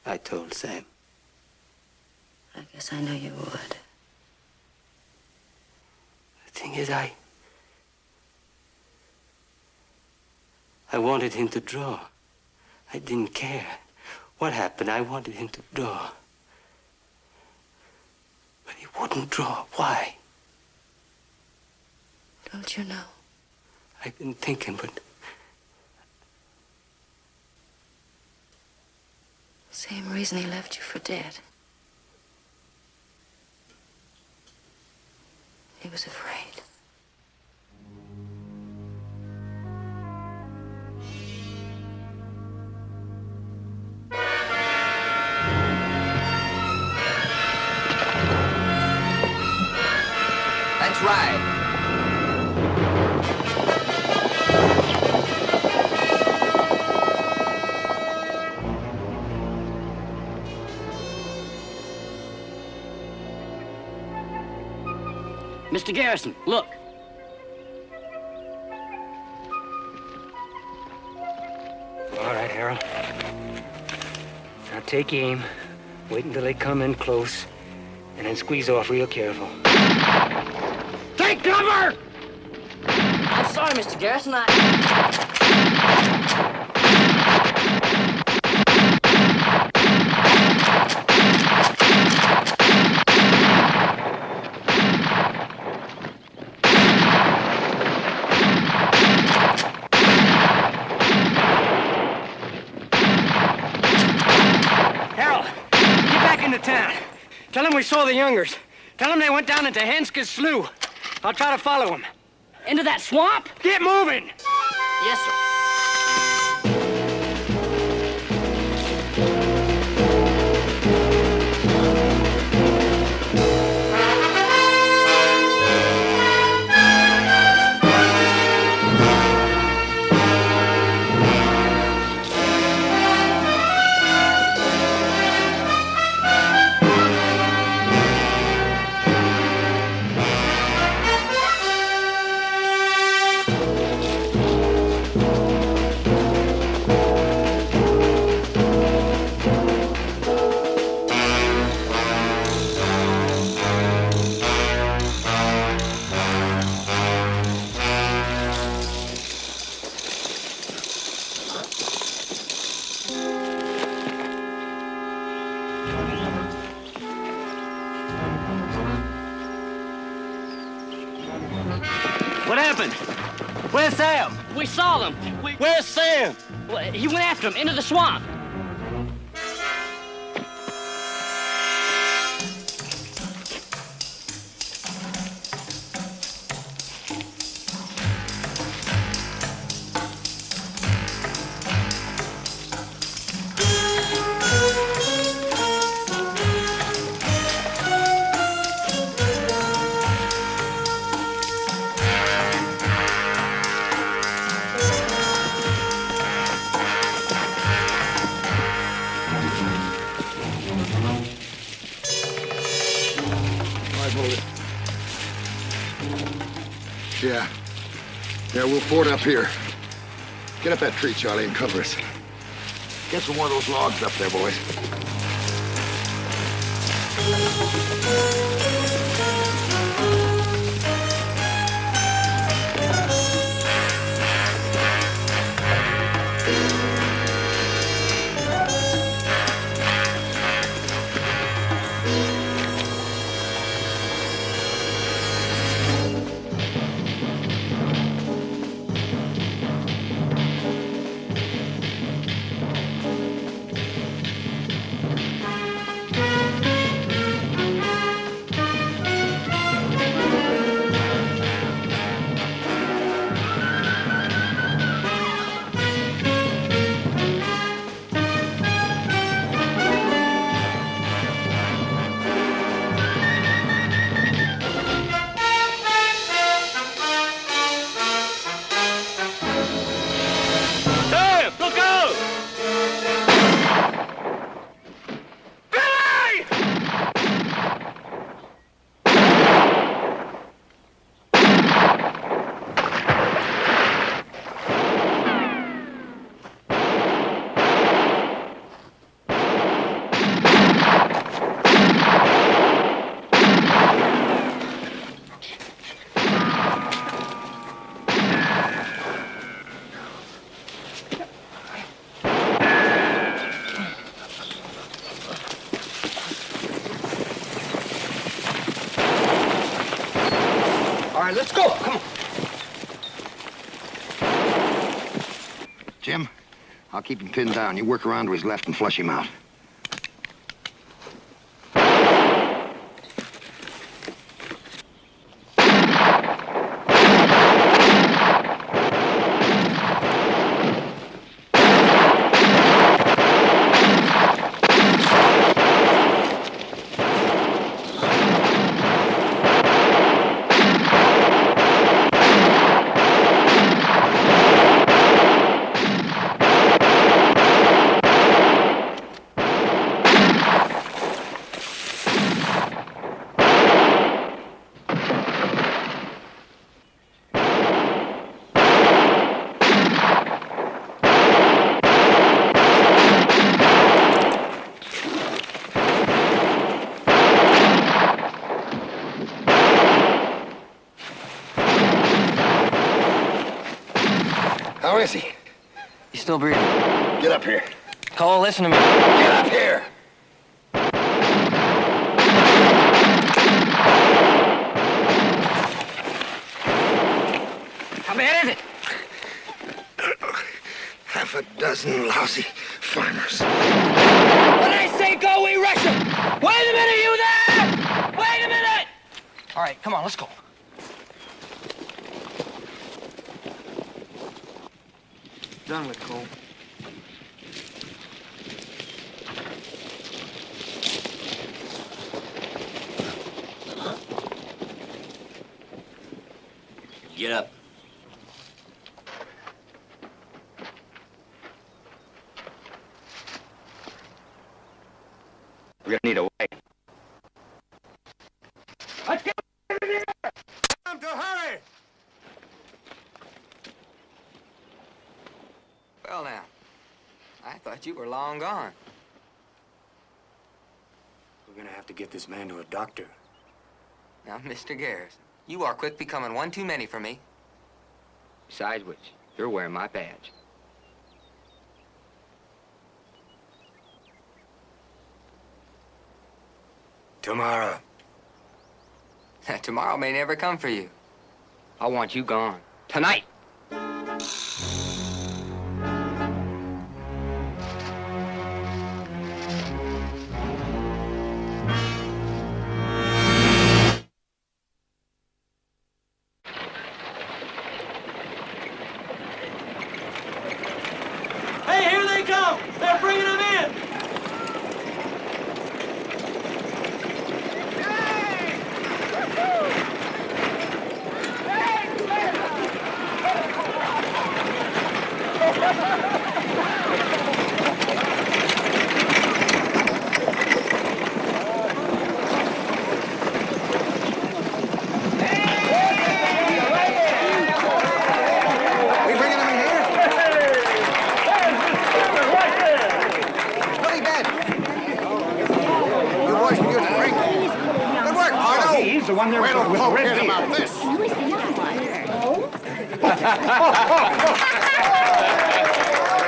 I told Sam. I guess I knew you would. The thing is, I wanted him to draw. I didn't care what happened. I wanted him to draw. But he wouldn't draw. Why? Don't you know? I've been thinking, but Same reason he left you for dead. He was afraid. That's right. Mr. Garrison, look. All right, Harold. Now take aim, wait until they come in close, and then squeeze off real careful. Take cover! I'm sorry, Mr. Garrison. Harold, get back into town. Tell them we saw the Youngers. Tell them they went down into Henska's slough. I'll try to follow them. Into that swamp? Get moving! Yes, sir. What happened? Where's Sam? We saw them. Where's Sam? Well, he went after him into the swamp. Yeah, we'll ford up here. Get up that tree, Charlie, and cover us. Get some more of those logs up there, boys. Let's go. Come on. Jim, I'll keep him pinned down. You work around to his left and flush him out. How is he? He's still breathing. Get up here. Cole, listen to me. Get up here! How bad is it? Half a dozen lousy farmers. When I say go, we rush them. Wait a minute, you there! Wait a minute! All right, come on, let's go. Done with, Cole. Get up. We're gonna need a way. Let's get in here! Time to hurry! Well, now, I thought you were long gone. We're gonna have to get this man to a doctor. Now, Mr. Garrison, you are quick becoming one too many for me. Besides which, you're wearing my badge. Tomorrow. Tomorrow may never come for you. I want you gone. Tonight! Hey, here they come! They're bringing them in! We bringing them in here? Really bad. You boys can use a drink. Good work, Pardo. He's the one there with the red beard. about this.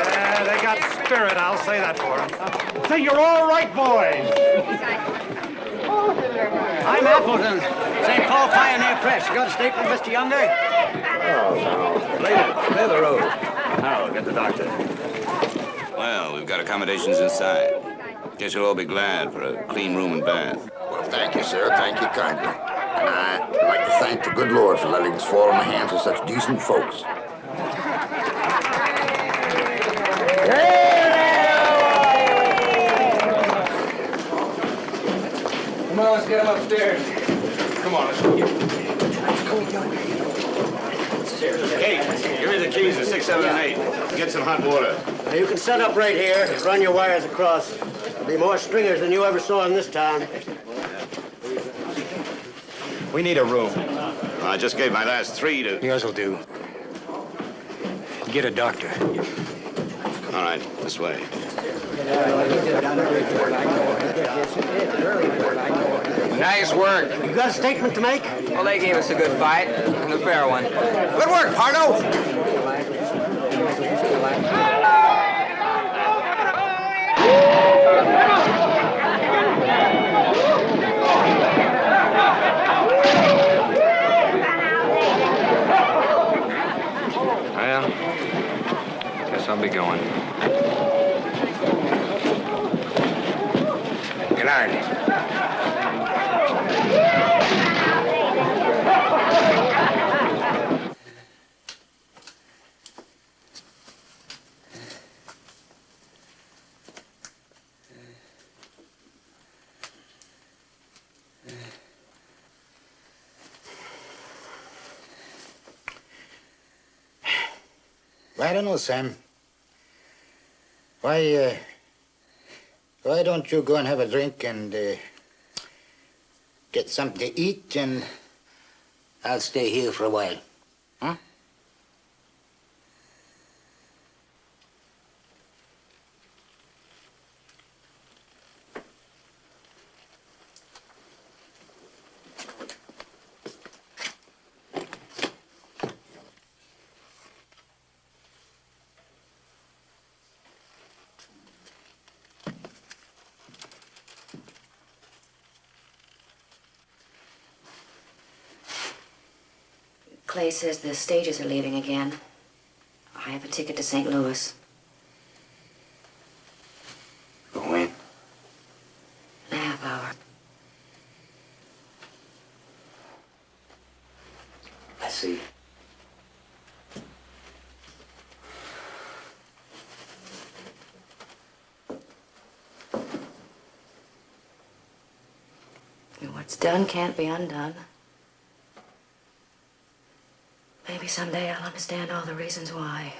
Yeah, they got spirit, I'll say that for them. Say, you're all right, boys. I'm Appleton, St. Paul Pioneer Press. You got a statement, Mr. Younger? Oh, no. Clear the road. Now, get the doctor. Well, we've got accommodations inside. Guess you'll all be glad for a clean room and bath. Well, thank you, sir. Thank you kindly. And I'd like to thank the good Lord for letting us fall in the hands of such decent folks. Come on, let's get him upstairs. Come on, let's go. Kate, give me the keys to 6, 7, and 8. Get some hot water. Now, you can set up right here, run your wires across. There'll be more stringers than you ever saw in this town. We need a room. I just gave my last 3 to... Yours will do. Get a doctor. All right, this way. Nice work. You got a statement to make? Well, they gave us a good fight, and a fair one. Good work, Pardo. I'll be going. Good night. I don't know, Sam. Why don't you go and have a drink and get something to eat, and I'll stay here for a while. Huh? Clay says the stages are leaving again. I have a ticket to St. Louis. When? In a half hour. I see. What's done can't be undone. Maybe someday I'll understand all the reasons why.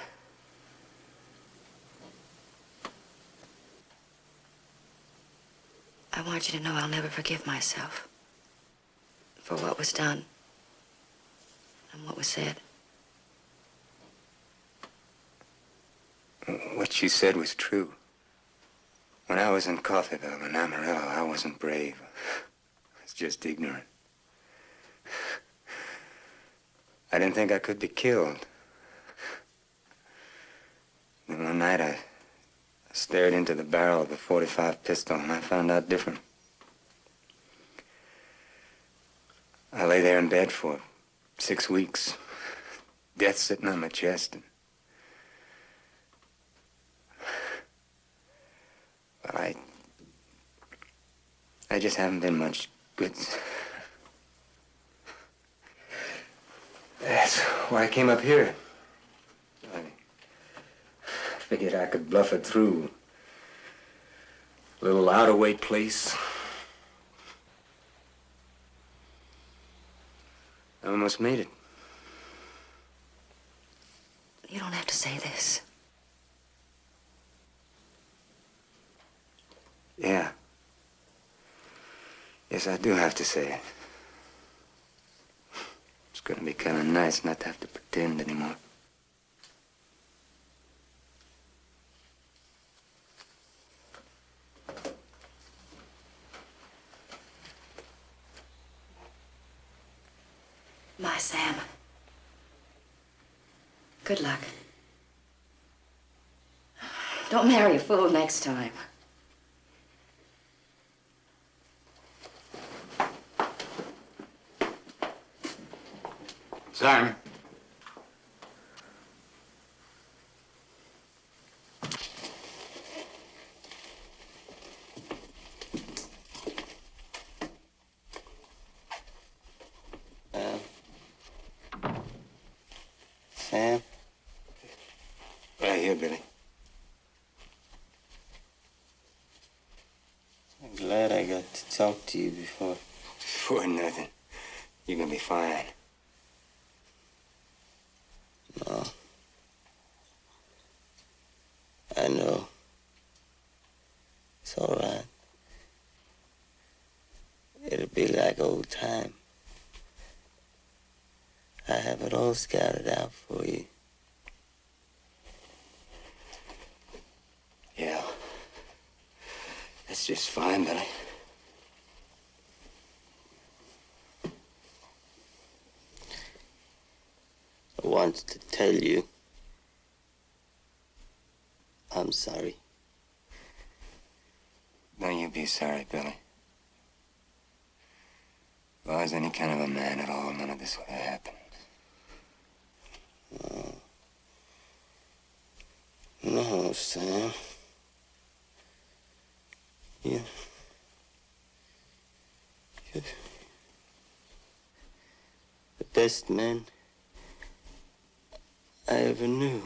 I want you to know I'll never forgive myself for what was done and what was said. What you said was true. When I was in Coffeyville and Amarillo, I wasn't brave. I was just ignorant. I didn't think I could be killed. Then one night I stared into the barrel of the .45 pistol and I found out different. I lay there in bed for 6 weeks, death sitting on my chest. Well, I just haven't been much good. That's why I came up here. I figured I could bluff it through. A little out-of-way place. I almost made it. You don't have to say this. Yeah. Yes, I do have to say it. It's gonna be kind of nice not to have to pretend anymore. My Sam. Good luck. Don't marry a fool next time. Sam. Sam? Right here, Billy. I'm glad I got to talk to you before. Before nothing. You're gonna be fine. No. I know. It's all right. It'll be like old time. I have it all scouted out for you. Yeah. That's just fine, Billy. I want to tell you I'm sorry. Don't you be sorry, Billy. If I was any kind of a man at all, none of this would have happened. No, Sam. You're the best man I ever knew.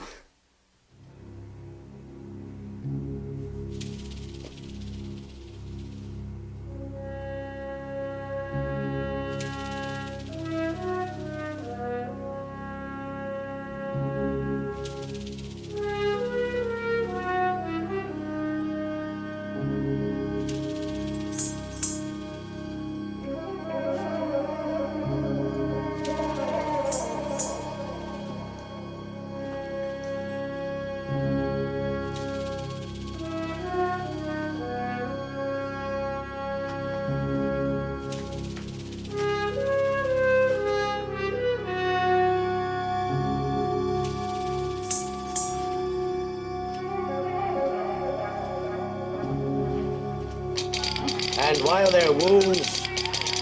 And while their wounds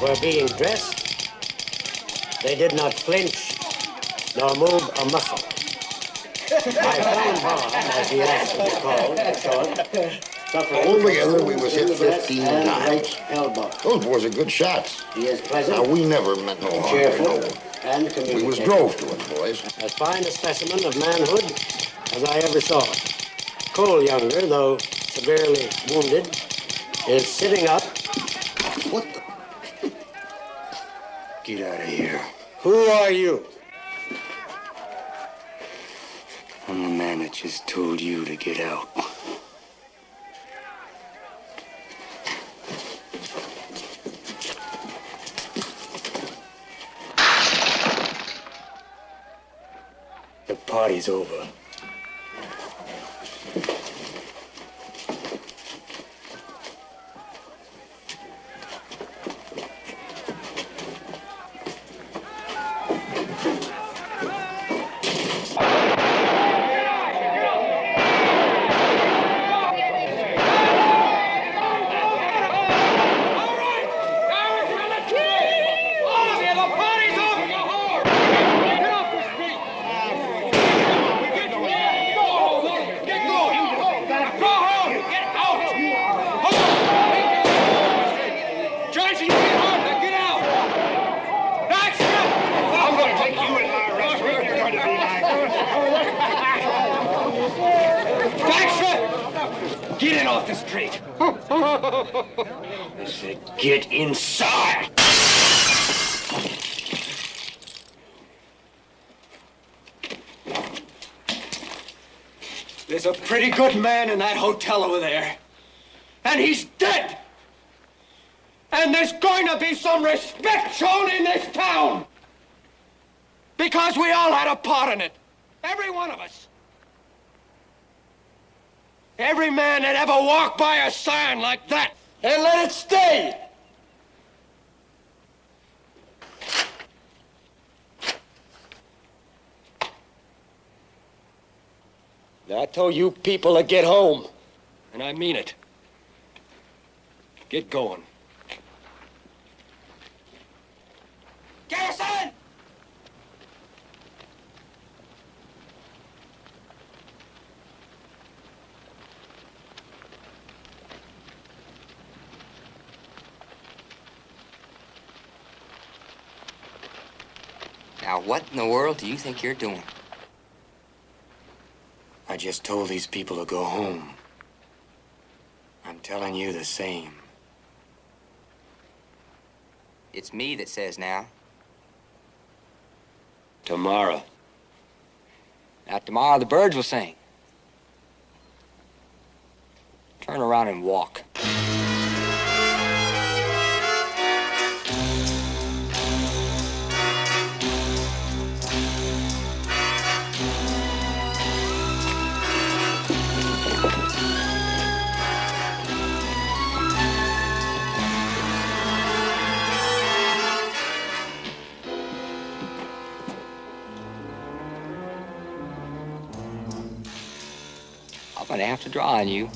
were being dressed, they did not flinch nor move a muscle. I found Bob, as he asked to be called, short, Altogether, we was hit 15 and times. right elbow. Those boys are good shots. He is pleasant, Now, we never meant no harm to cheerful, no one. and We communicative. was drove to it, boys. As fine a specimen of manhood as I ever saw. Cole Younger, though severely wounded, is sitting up. What the? Get out of here. Who are you? I'm the man that just told you to get out. The party's over. Get in off the street! I said, get inside! There's a pretty good man in that hotel over there. And he's dead! And there's going to be some respect shown in this town! Because we all had a part in it. Every one of us. Every man that ever walked by a sign like that. And let it stay! Now, I told you people to get home. And I mean it. Get going. Garrison! Now, what in the world do you think you're doing? I just told these people to go home. I'm telling you the same. It's me that says now. Tomorrow. Now, tomorrow the birds will sing. Turn around and walk. I'm gonna have to draw on you.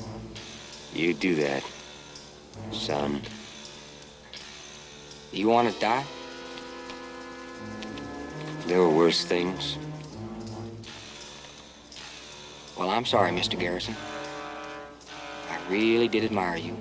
You do that, son. You want to die? There were worse things. Well, I'm sorry, Mr. Garrison. I really did admire you.